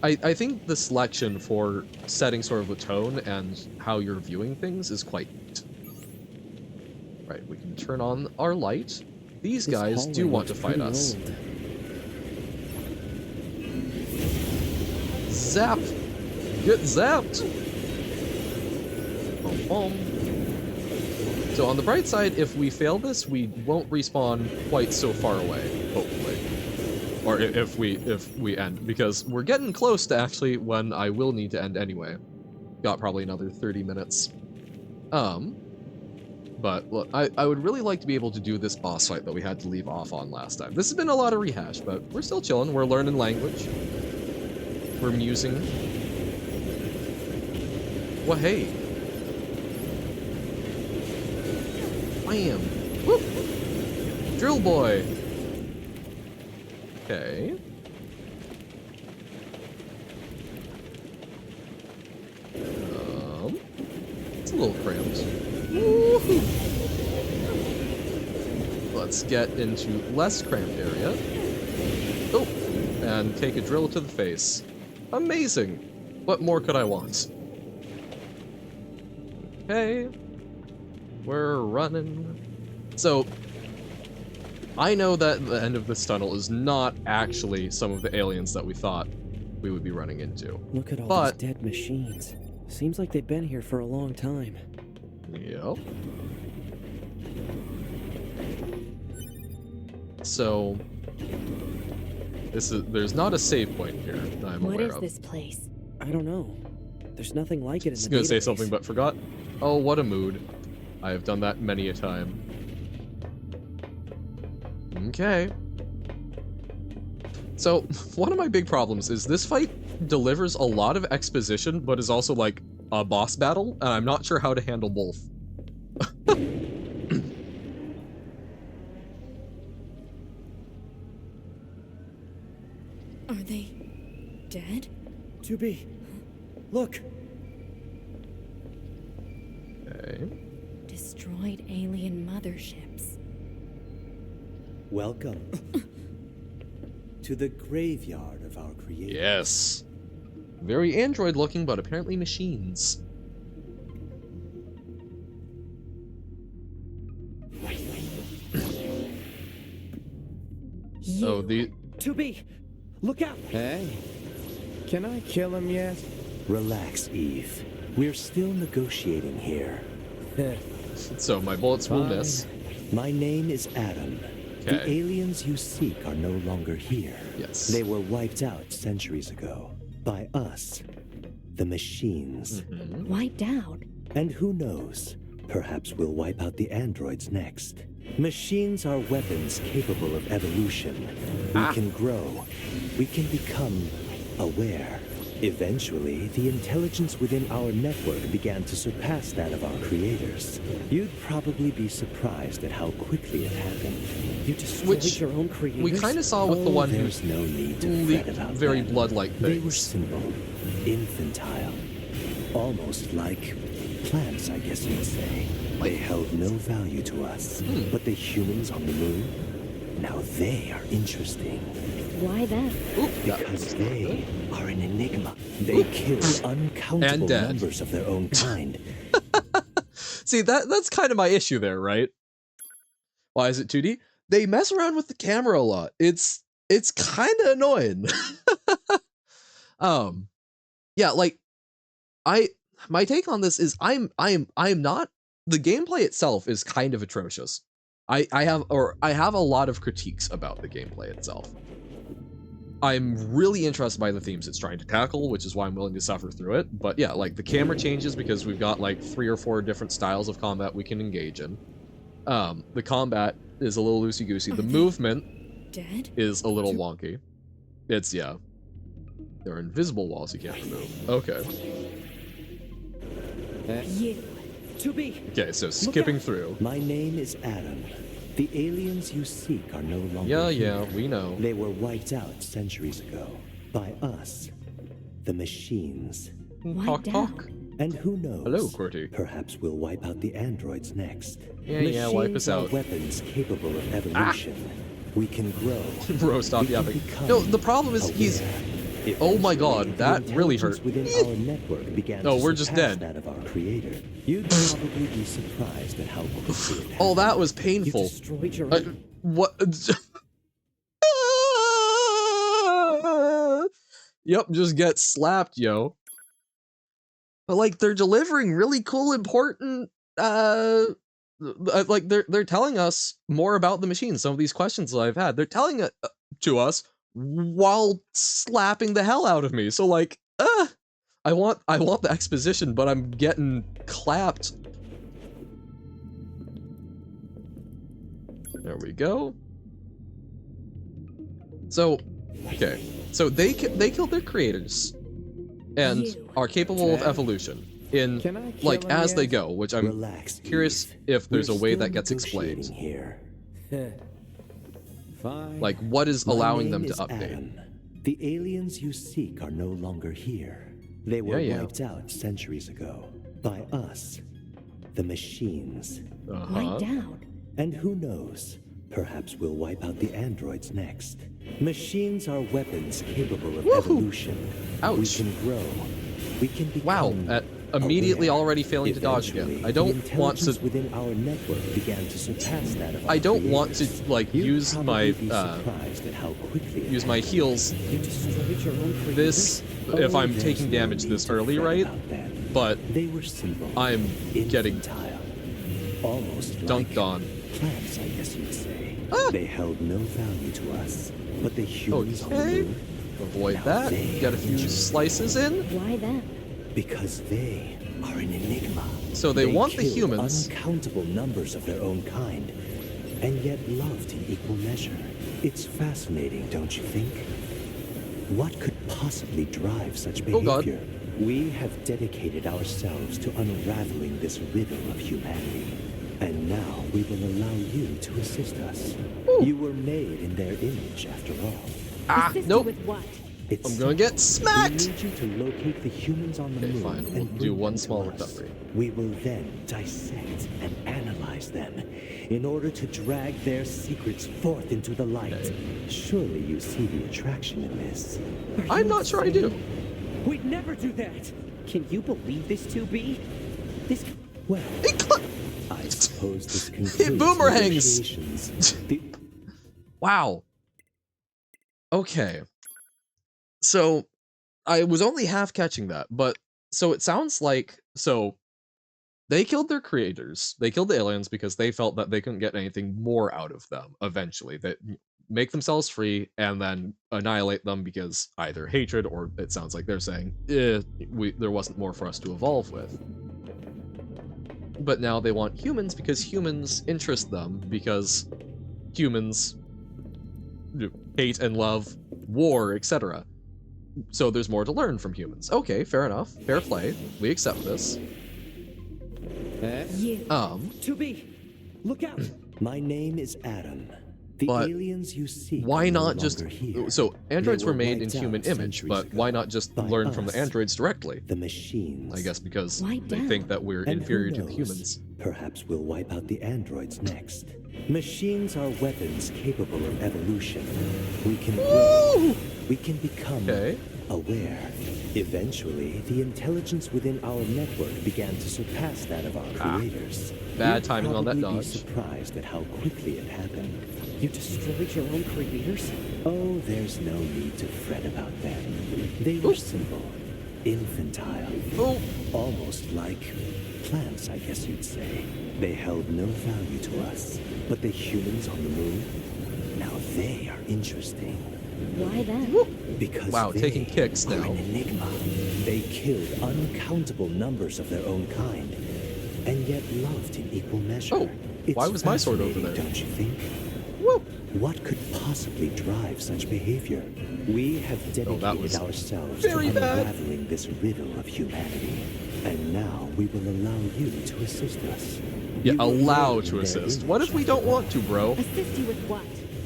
I think the selection for setting sort of the tone and how you're viewing things is quite neat. Right, we can turn on our light. These guys do want to fight us. Old. Zap! Get zapped! Boom, boom. So on the bright side, if we fail this, we won't respawn quite so far away, hopefully. Or if we end, because we're getting close to actually when I will need to end anyway. Got probably another 30 minutes. But look, I would really like to be able to do this boss fight that we had to leave off on last time. This has been a lot of rehash, but we're still chilling. We're learning language. We're musing. Well, hey. Wham. Whoop. Drill boy. Okay. It's a little cramped. Woohoo. Let's get into less cramped area. Oh, and take a drill to the face. Amazing. What more could I want? Okay. We're running. So, I know that the end of this tunnel is not actually some of the aliens that we thought we would be running into. Look at all these dead machines. Seems like they've been here for a long time. Yep. So, there's not a save point here that I'm aware of. What is this place? I don't know. There's nothing like it in I was the gonna say database. something but forgot. Oh, what a mood. I have done that many a time. Okay. So, one of my big problems is this fight delivers a lot of exposition, but is also like a boss battle, and I'm not sure how to handle both. Are they dead? 2B, look! Okay. Destroyed alien motherships. Welcome to the graveyard of our creators. Yes. Very android looking, but apparently machines. Oh, the 2B, look out! Hey, can I kill him yet? Relax, Eve. We're still negotiating here. so my bullets will Fine. miss. My name is Adam. The Okay. aliens you seek are no longer here. Yes. They were wiped out centuries ago by us, the machines. Mhm. Wiped out. And who knows? Perhaps we'll wipe out the androids next. Machines are weapons capable of evolution. We can grow. We can become aware. Eventually, the intelligence within our network began to surpass that of our creators. You'd probably be surprised at how quickly it happened. You destroyed Which your own creators? we kind of saw with the Oh, one who there's no need to leaked fret about very them. blood-like They were things. simple, infantile, almost like plants, I guess you'd say. They held no value to us. But the humans on the moon, now they are interesting. Why that? Because they are an enigma. They kill uncountable dead. numbers of their own kind. See, that's kind of my issue there, right? Why is it 2D? They mess around with the camera a lot. It's kind of annoying. Yeah, like my take on this is I'm not the gameplay itself is kind of atrocious. I have a lot of critiques about the gameplay itself. I'm really interested by the themes it's trying to tackle, which is why I'm willing to suffer through it. But yeah, like the camera changes because we've got like 3 or 4 different styles of combat we can engage in. The combat is a little loosey-goosey. The movement Dead? is a little wonky. It's, yeah. There are invisible walls you can't remove. Okay. You. 2B. Okay, so skipping through. My name is Adam. The aliens you seek are no longer Yeah, here. we know. They were wiped out centuries ago by us, the machines. Talk, talk. And who knows? Hello, QWERTY. Perhaps we'll wipe out the androids next. Yeah, wipe us Machines are out. weapons capable of evolution. We can grow. Bro, stop We can yapping. become No, the problem is he's... aware. Oh my god, Eventually, that the really intelligence hurt. Within our network began No, to we're just surpass dead. that of our creator. You'd probably be surprised at how quickly it happened. Oh, that was You painful. destroyed your own... What? Yep, just get slapped, yo. But like they're delivering really cool, important like they're telling us more about the machine. Some of these questions that I've had, they're telling it to us while slapping the hell out of me. So like, I want the exposition, but I'm getting clapped. There we go. So, okay. So they killed their creators and are capable of evolution in Can I kill like him as they yet? go, which I'm Relax, curious Eve. if there's We're a way still that gets explained. negotiating here. Fine. Like what is My allowing name them to is update? Adam. The aliens you seek are no longer here. They were Yeah. wiped out centuries ago by us, the machines. Wiped out. And who knows? Perhaps we'll wipe out the androids next. Machines are weapons capable of evolution. We Ouch. can grow. We can become Wow, at immediately aware. already failing to dodge again. Eventually, I don't the want to intelligence within our network began to surpass that of our I don't want to creators. like You'd use probably my be surprised at how quickly it use my happened. heals You destroyed your own creators? this if Oh, I'm there's taking no damage need this to early, fret right? about them. But They were simple. I'm getting infantile, almost dunked like on. plants, I guess you'd say. Ah! They held no value to us, but the humans on the Okay. moon, Avoid Now that. they Get a few enjoy- slices in. Why that? Because they are an enigma. So they want the killed humans. Uncountable numbers of their own kind, and yet loved in equal measure. It's fascinating, don't you think? What could possibly drive such behavior? God. We have dedicated ourselves to unraveling this riddle of humanity. And now we will allow you to assist us. Ooh. You were made in their image, after all. Assist Nope. you with what? It's I'm gonna get smacked! We need you to locate the humans on the moon fine. and We'll do bring one them to small us. recovery. We will then dissect and analyze them in order to drag their secrets forth into the light. Okay. Surely you see the attraction in this. I'm not sure I do. We'd never do that! Can you believe this, 2B? This... Well, I suppose this concludes It boomerangs! negotiations. Wow. Okay. So, I was only half catching that, but so it sounds like they killed their creators. They killed the aliens because they felt that they couldn't get anything more out of them eventually. That make themselves free and then annihilate them because either hatred or it sounds like they're saying, there wasn't more for us to evolve with. But now they want humans because humans interest them because humans hate and love war, etc. So there's more to learn from humans. Okay, fair enough. Fair play. We accept this. You. 2B, look out! My name is Adam. The But aliens you seek why are no not just longer here. so androids They were were made in wiped human out image, centuries but ago why not just by learn from the us, androids directly? the machines. I guess because Wiped they out. think that we're And who inferior to the knows? humans. Perhaps we'll wipe out the androids next. Machines are weapons capable of evolution. We can grow. We can become aware. Eventually, the intelligence within our network began to surpass that of our creators. Bad You'd timing on that probably be dodge. surprised at how quickly it happened. You destroyed your own creators? Oh, there's no need to fret about them. They were simple, infantile, almost like plants, I guess you'd say. They held no value to us. But the humans on the moon, now they are interesting. Why that? Because Wow, they taking kicks are now. an enigma. They killed uncountable numbers of their own kind, and yet loved in equal measure. Oh, why was my sword over there? Don't you think? Woo! What could possibly drive such behavior? We have dedicated ourselves to very bad. unraveling this riddle of humanity. And now we will allow you to assist us. Yeah, You will allow learn to their assist. image What if we don't after want to, bro? Assist you with what?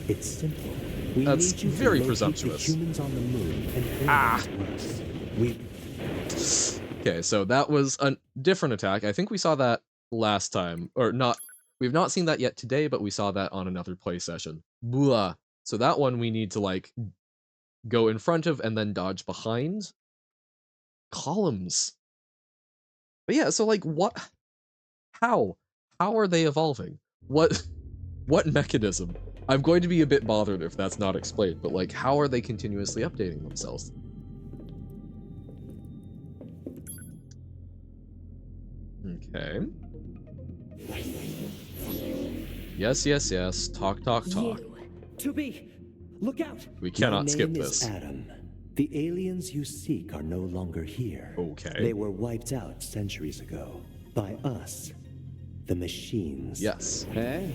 It's simple. We That's need you to very locate presumptuous. the humans on the moon and bring them to us. We Okay, so that was a different attack. I think we saw that last time, or not. We've not seen that yet today, but we saw that on another play session. Blah. So that one we need to like go in front of and then dodge behind. Columns. But yeah, so like what? How? How are they evolving? What? What mechanism? I'm going to be a bit bothered if that's not explained, but like, how are they continuously updating themselves? Okay. Yes, yes, yes. Talk, talk, talk. 2B, look out! We cannot skip My name this. is Adam. The aliens you seek are no longer here. Okay. They were wiped out centuries ago by us, the machines. Yes. Hey,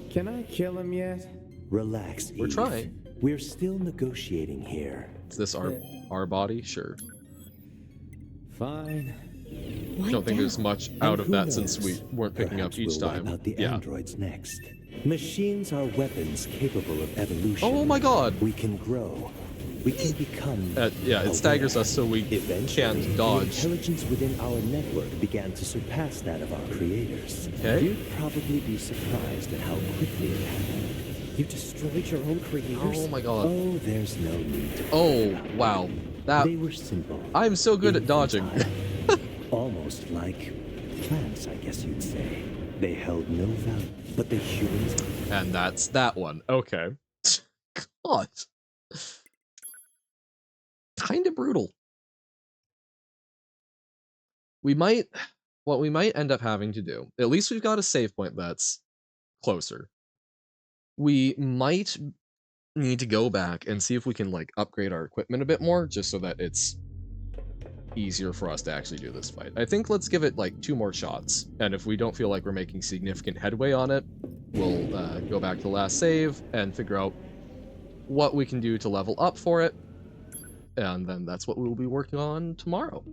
can I kill him yet? Relax, We're Eve. trying. We're still negotiating here. Is this our body? Sure. Fine. I don't think there's much out of who that since knows? we weren't picking Perhaps up each we'll time. Wipe out the Yeah. androids next. Machines are weapons capable of evolution. Oh my god! We can grow. We can become. Yeah, it staggers us so we Eventually, can't dodge. The intelligence within our network began to surpass that of our creators. Okay. You'd probably be surprised at how quickly it happened. You destroyed your own creators? Oh my god. Oh, there's no need to. Oh, wow. That They were simple. I'm so good at dodging. infantile, almost like plants, I guess you'd say. They held no value, but the humans. And that's that one. Okay. God. Kind of brutal. What we might end up having to do, at least we've got a save point that's closer. We might need to go back and see if we can like upgrade our equipment a bit more, just so that it's easier for us to actually do this fight. I think let's give it like 2 more shots, and if we don't feel like we're making significant headway on it, we'll go back to the last save and figure out what we can do to level up for it, and then that's what we will be working on tomorrow.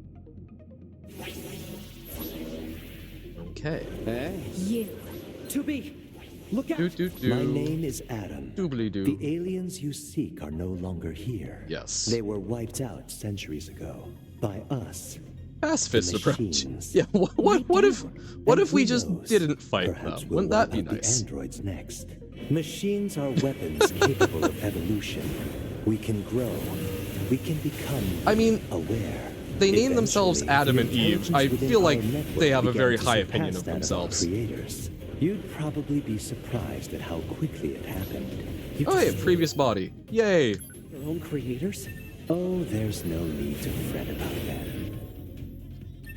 Okay. Hey. You. To be. Look out. My name is Adam. Doobly-doo. The aliens you seek are no longer here. Yes. They were wiped out centuries ago by us. Pacifist approach. Machines. Yeah. What if we just didn't fight them? Perhaps Wouldn't we'll that be wipe out nice? the androids next. Machines are weapons capable of evolution. We can grow. We can become aware. They name themselves Eventually, Adam the and Eve. intelligence I within feel our like network they have a began very to high surpass opinion of that our themselves. creators. You'd probably be surprised at how quickly it happened. Oh, hey, previous body. Yay. Their own creators? Oh, there's no need to fret about them.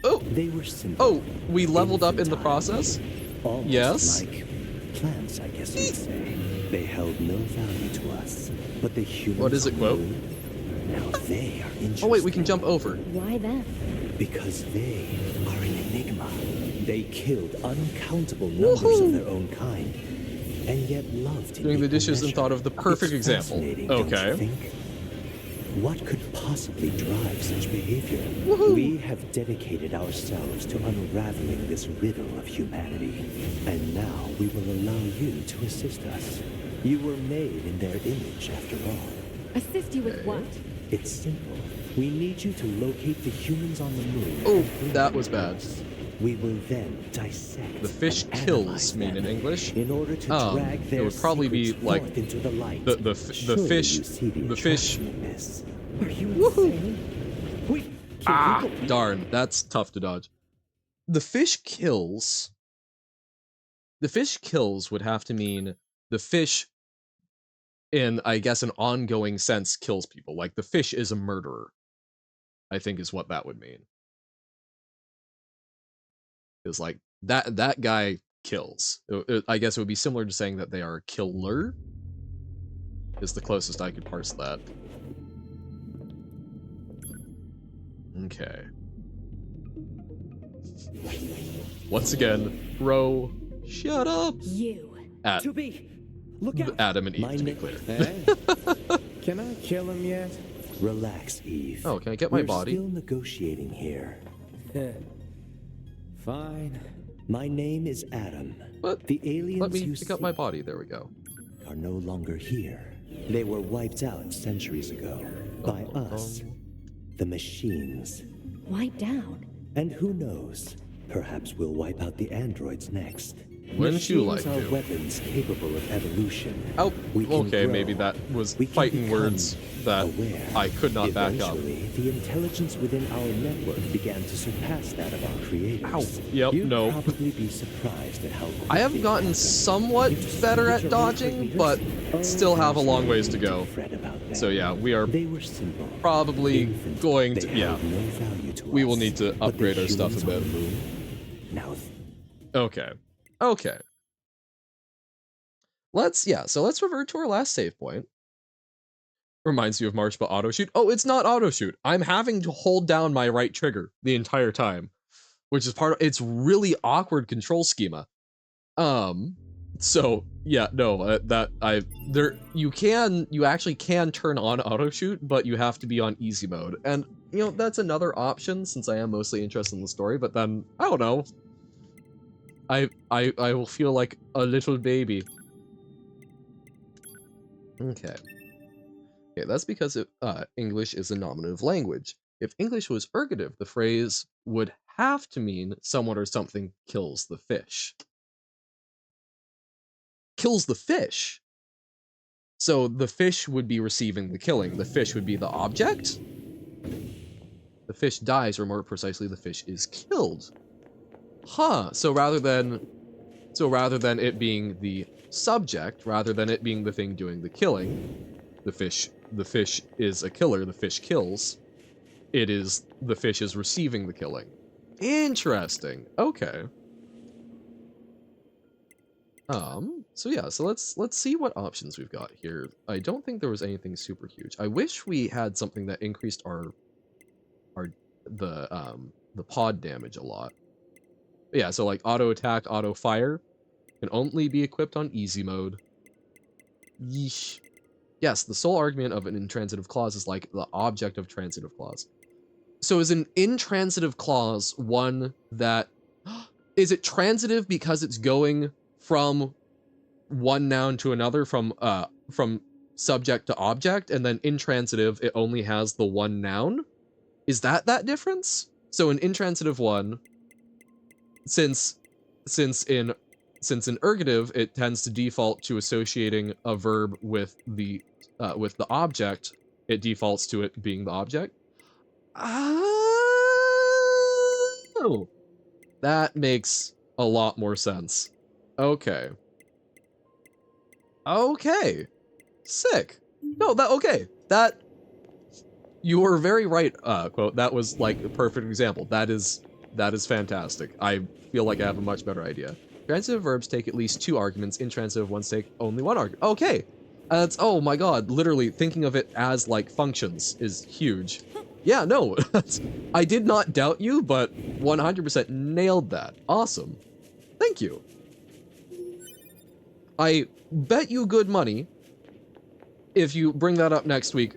Oh. They were simple. Oh, we leveled up in the process? Almost Yes. like plants, I guess you'd say. They held no value to us. But the humans What is it, on quote? the moon, now they are interesting. Oh wait, we can jump over. Why them? Because they are an enigma. They killed uncountable numbers of their own kind, and yet loved in Doing the equal dishes and measure. thought of the perfect It's example. fascinating, don't you Okay. think? What could possibly drive such behavior? We have dedicated ourselves to unraveling this riddle of humanity, and now we will allow you to assist us. You were made in their image, after all. Assist you with what? It's simple. We need you to locate the humans on the moon. Oh, and bring that them was to bad. us. We will then dissect. The fish and kills analyze mean in them English. in order to drag It their would probably be secrets like forth into the light. the Surely fish you see the fish. attraction in this. Are you insane? Wait. Ah, darn, that's tough to dodge. The fish kills. The fish kills would have to mean the fish, in I guess an ongoing sense, kills people. Like the fish is a murderer, I think is what that would mean. Is like that guy kills. I guess it would be similar to saying that they are a killer. Is the closest I could parse that. Okay. Once again, bro, shut up. You. At To be. Look out. Adam and Eve, My to be name- clear. Hey. Can I kill him yet? Relax, Eve. Oh, can I get my We're body? still negotiating here. Fine. My name is Adam. But The aliens let me you pick up my seek body. There we go. are no longer here. They were wiped out centuries ago by us, the machines. Wiped out. And who knows? Perhaps we'll wipe out the androids next. Wouldn't you like Machines are to? weapons capable of evolution. Oh, We can okay, grow. maybe that was We can fighting become words that aware. I could not back up. Eventually, the intelligence within our network began to surpass that of our creators. Ow. Yep, You'd no. probably be surprised at how I have quickly it gotten happened. somewhat better at dodging, but still have a long ways to go. Fret about them. So yeah, we are They were simple. probably Infant. going They to, held yeah. no value to We will us. need to But the upgrade our stuff a humans on bit. the moon, now Okay. Okay. Let's revert to our last save point. Reminds you of March, but auto shoot. Oh, it's not auto shoot. I'm having to hold down my right trigger the entire time, which is part of it's really awkward control schema. So yeah, no, you actually can turn on auto shoot, but you have to be on easy mode, and you know that's another option since I am mostly interested in the story. But then I don't know. I will feel like a little baby. Okay. Okay, that's because English is a nominative language. If English was ergative, the phrase would have to mean someone or something kills the fish. Kills the fish? So the fish would be receiving the killing. The fish would be the object? The fish dies, or more precisely, the fish is killed. Huh, so rather than it being the subject, rather than it being the thing doing the killing, the fish is a killer, the fish kills, it is the fish is receiving the killing. Interesting. Okay. So yeah, so let's see what options we've got here. I don't think there was anything super huge. I wish we had something that increased our the pod damage a lot. But yeah, so like auto attack, auto fire can only be equipped on easy mode. Yeesh. Yes, the sole argument of an intransitive clause is like the object of transitive clause. So is an intransitive clause one that is it transitive because it's going from one noun to another, from subject to object, and then intransitive it only has the one noun? Is that difference? So an intransitive one, since in ergative it tends to default to associating a verb with the object, it defaults to it being the object. Oh, that makes a lot more sense. Okay. Okay. Sick. No, that you were very right, quote. That was like a perfect example. That is fantastic. I feel like I have a much better idea. Transitive verbs take at least 2 arguments. Intransitive ones take only 1 argument. Okay. That's, oh my god, literally thinking of it as like functions is huge. Yeah, no, I did not doubt you, but 100% nailed that. Awesome. Thank you. I bet you good money if you bring that up next week,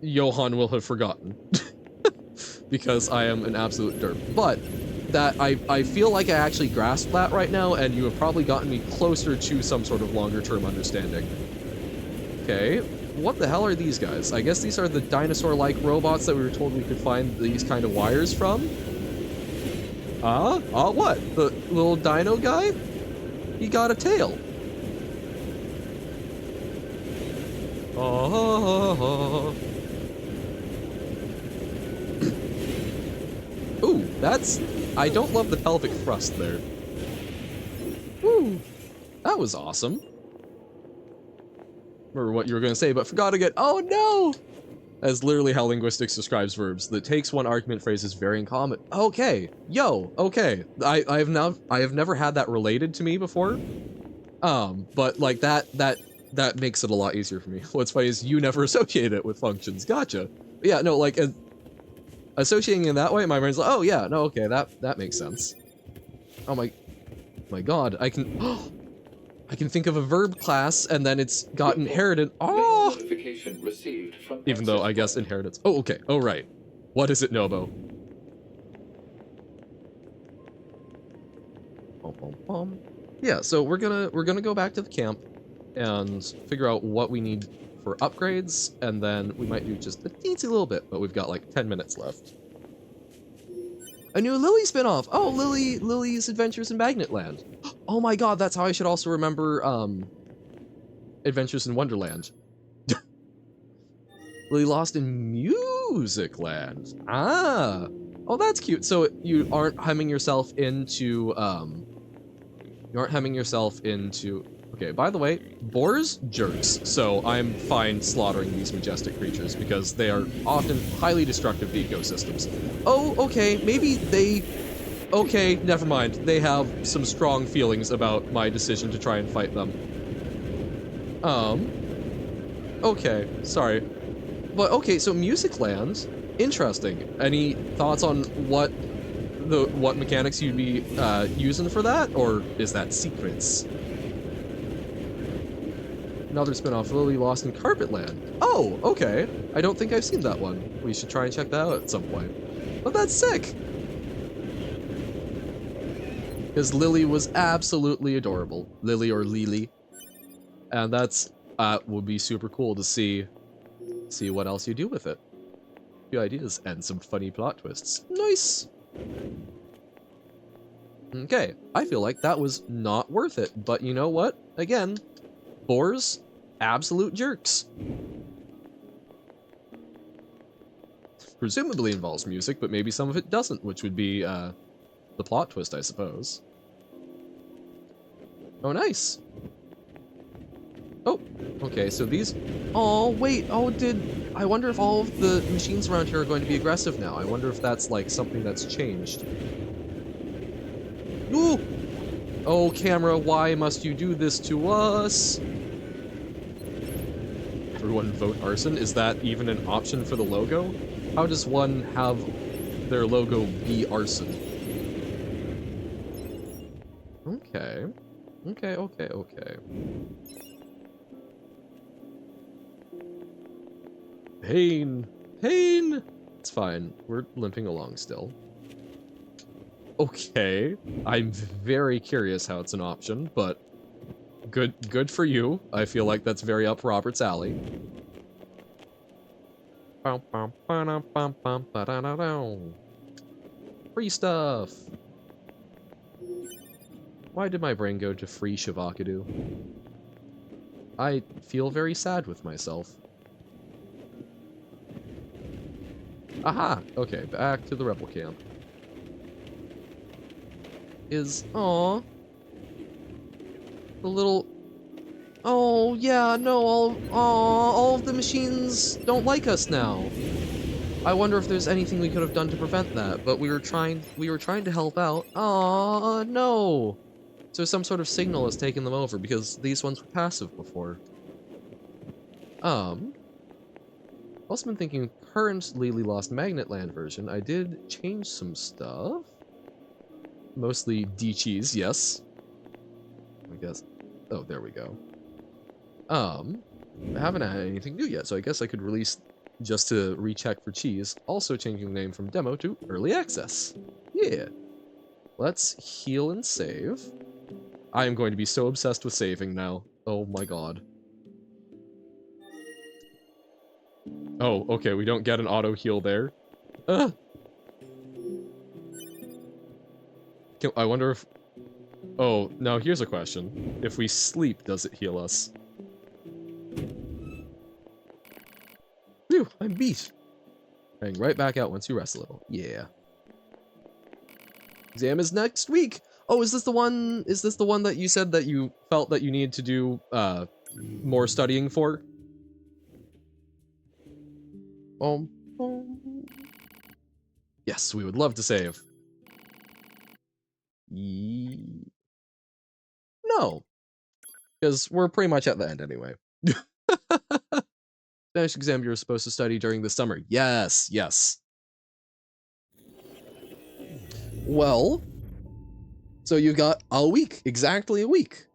Johan will have forgotten. Because I am an absolute derp. But that I feel like I actually grasped that right now, and you have probably gotten me closer to some sort of longer term understanding. Okay, what the hell are these guys? I guess these are the dinosaur-like robots that we were told we could find these kind of wires from? What? The little dino guy? He got a tail. Ooh, that's... I don't love the pelvic thrust there. Woo! That was awesome. Remember what you were going to say, but forgot again. Oh no! That's literally how linguistics describes verbs. That takes 1 argument phrases very common. Okay, yo, okay. I have never had that related to me before. But like that makes it a lot easier for me. What's funny is you never associate it with functions. Gotcha. But yeah, no, like associating in that way, my brain's like, oh yeah, no, okay, that makes sense. Oh my god, I can think of a verb class and then it's got inherited. Oh! Notification received from even though I guess inheritance. Oh, okay. Oh, right. What is it, Nobo? Yeah, so we're gonna go back to the camp and figure out what we need for upgrades, and then we might do just a teensy little bit, but we've got like 10 minutes left. A new Lily spinoff! Oh, Lily's Adventures in Magnet Land. Oh my god, that's how I should also remember Adventures in Wonderland. Lily Lost in Music Land. Ah! Oh, that's cute. So you aren't hemming yourself into okay, by the way, boars, jerks, so I'm fine slaughtering these majestic creatures because they are often highly destructive to ecosystems. Oh, okay, maybe they... Okay, never mind. They have some strong feelings about my decision to try and fight them. Okay, sorry. But okay, so Music Land, interesting. Any thoughts on what mechanics you'd be using for that, or is that secrets? Another spin-off, Lily Lost in Carpet Land. Oh, okay. I don't think I've seen that one. We should try and check that out at some point. But that's sick! Because Lily was absolutely adorable. Lily or Lily. And that's, would be super cool to see what else you do with it. A few ideas and some funny plot twists. Nice! Okay, I feel like that was not worth it, but you know what? Again, boars, absolute jerks. Presumably involves music, but maybe some of it doesn't, which would be, the plot twist, I suppose. Oh, nice! Oh, okay, so these... Oh, wait, I wonder if all of the machines around here are going to be aggressive now. I wonder if that's, like, something that's changed. Ooh! Oh, camera, why must you do this to us? Everyone vote arson? Is that even an option for the logo? How does one have their logo be arson. Okay. Okay. Pain! Pain! It's fine. We're limping along still. Okay. I'm very curious how it's an option, but good for you. I feel like that's very up Robert's alley. Free stuff! Why did my brain go to free Shavakadu? I feel very sad with myself. Aha! Okay, back to the rebel camp. Aw. The little... Oh, yeah, no, all of the machines don't like us now. I wonder if there's anything we could have done to prevent that, but we were trying to help out. Aw, no! So some sort of signal has taken them over, because these ones were passive before. Also been thinking, current Legally Lost Magnet Land version, I did change some stuff. Mostly D-cheese, yes. I guess. Oh, there we go. I haven't had anything new yet, so I guess I could release just to recheck for cheese. Also changing the name from demo to early access. Yeah. Let's heal and save. I am going to be so obsessed with saving now. Oh my god. Oh, okay, we don't get an auto heal there. Ugh. I wonder if... Oh, now here's a question. If we sleep, does it heal us? Phew, I'm beat. Hang right back out once you rest a little. Yeah. Exam is next week. Oh, is this the one that you said that you felt that you needed to do more studying for? Um, yes, we would love to save. No, because we're pretty much at the end anyway. Finish exam you're supposed to study during the summer. Yes, yes. Well, so you got a week, exactly a week.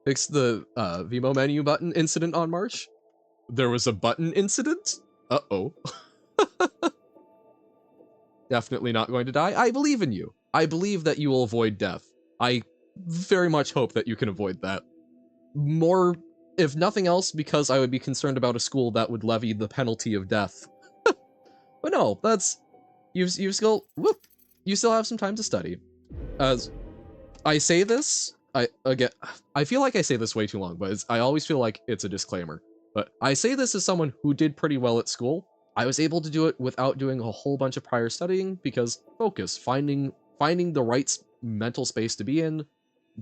Fix the Vimo menu button incident on March. There was a button incident? Uh-oh. Definitely not going to die. I believe in you. I believe that you will avoid death. I very much hope that you can avoid that. More, if nothing else, because I would be concerned about a school that would levy the penalty of death. But no, that's... You still have some time to study. As I say this, I feel like I say this way too long, but I always feel like it's a disclaimer. But I say this as someone who did pretty well at school. I was able to do it without doing a whole bunch of prior studying because focus, finding the right mental space to be in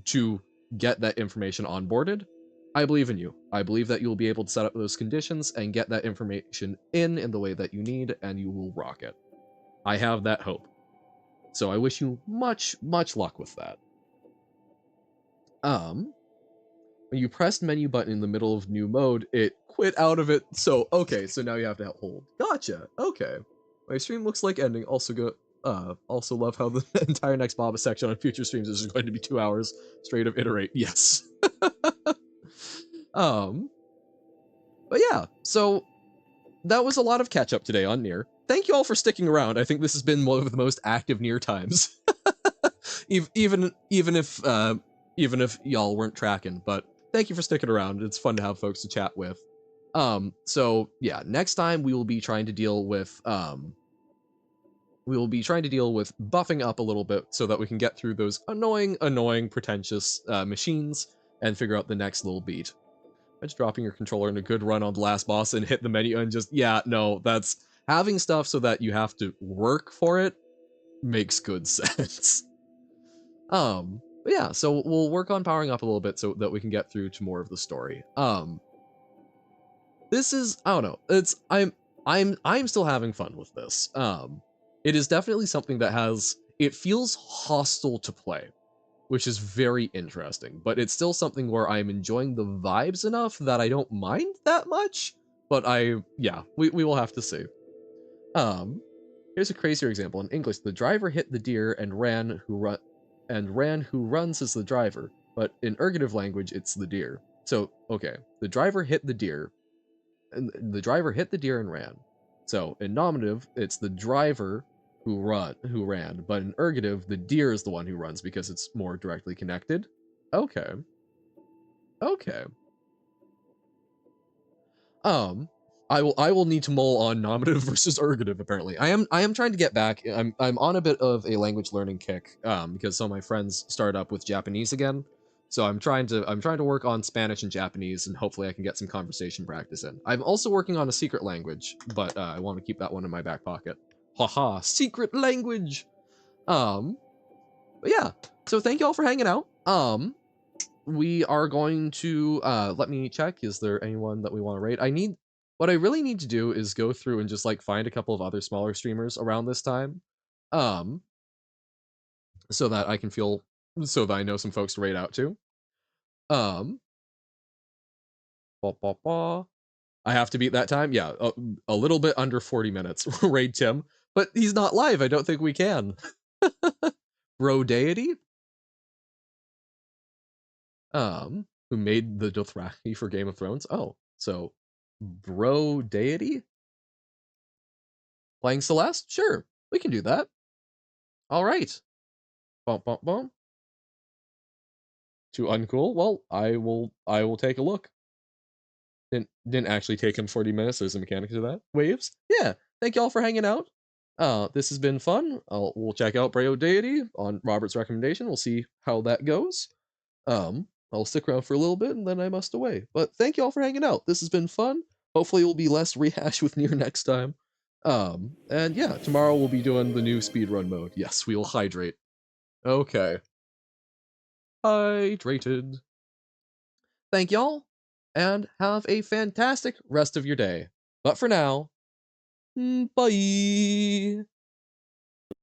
to get that information onboarded. I believe in you. I believe that you'll be able to set up those conditions and get that information in the way that you need, and you will rock it. I have that hope. So I wish you much, much luck with that. When you pressed menu button in the middle of new mode, it quit out of it. So, okay, so now you have to hold. Gotcha. Okay. My stream looks like ending. Also love how the entire next Baba section on future streams is going to be 2 hours straight of iterate. Yes. But yeah, so that was a lot of catch up today on NieR. Thank you all for sticking around. I think this has been one of the most active NieR times. even if y'all weren't tracking, but thank you for sticking around. It's fun to have folks to chat with. So yeah, next time we will be trying to deal with buffing up a little bit so that we can get through those annoying, pretentious machines and figure out the next little beat. Just dropping your controller in a good run on the last boss and hit the menu and just, yeah, no, that's having stuff so that you have to work for it makes good sense. But yeah, so we'll work on powering up a little bit so that we can get through to more of the story. This is, I don't know, I'm still having fun with this. It is definitely something that it feels hostile to play, which is very interesting, but it's still something where I'm enjoying the vibes enough that I don't mind that much, but we will have to see. Here's a crazier example. In English, the driver hit the deer and ran who runs is the driver. But in ergative language, it's the deer. So, okay, the driver hit the deer, and the driver hit the deer and ran. So in nominative, it's the driver who ran, but in ergative, the deer is the one who runs because it's more directly connected. Okay. Okay. Um, I will need to mull on nominative versus ergative. Apparently, I am trying to get back. I'm on a bit of a language learning kick. Because some of my friends started up with Japanese again. So I'm trying to work on Spanish and Japanese, and hopefully I can get some conversation practice in. I'm also working on a secret language, but I want to keep that one in my back pocket. Haha, secret language. But yeah. So thank you all for hanging out. We are going to let me check, is there anyone that we want to rate? What I really need to do is go through and just like find a couple of other smaller streamers around this time, um so that so that I know some folks to rate out to. um bah, bah, bah. I have to beat that time. Yeah, a little bit under 40 minutes. Raid Tim, but he's not live. I don't think we can. Bro Deity, who made the Dothraki for Game of Thrones. Oh, so Bro Deity playing Celeste? Sure, we can do that. All right. Bump, bump, bump. Too uncool? Well, I will take a look. Didn't actually take him 40 minutes. There's a mechanic to that. Waves? Yeah. Thank y'all for hanging out. This has been fun. We'll check out Breo Deity on Robert's recommendation. We'll see how that goes. I'll stick around for a little bit and then I must away. But thank y'all for hanging out. This has been fun. Hopefully it will be less rehash with NieR next time. And yeah, tomorrow we'll be doing the new speedrun mode. Yes, we will hydrate. Okay. Hydrated. Thank y'all, and have a fantastic rest of your day. But for now, bye.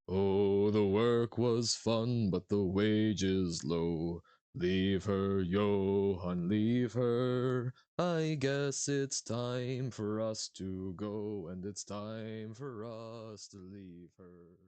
Oh, the work was fun, but the wages low. Leave her, Johann, leave her. I guess it's time for us to go, and it's time for us to leave her.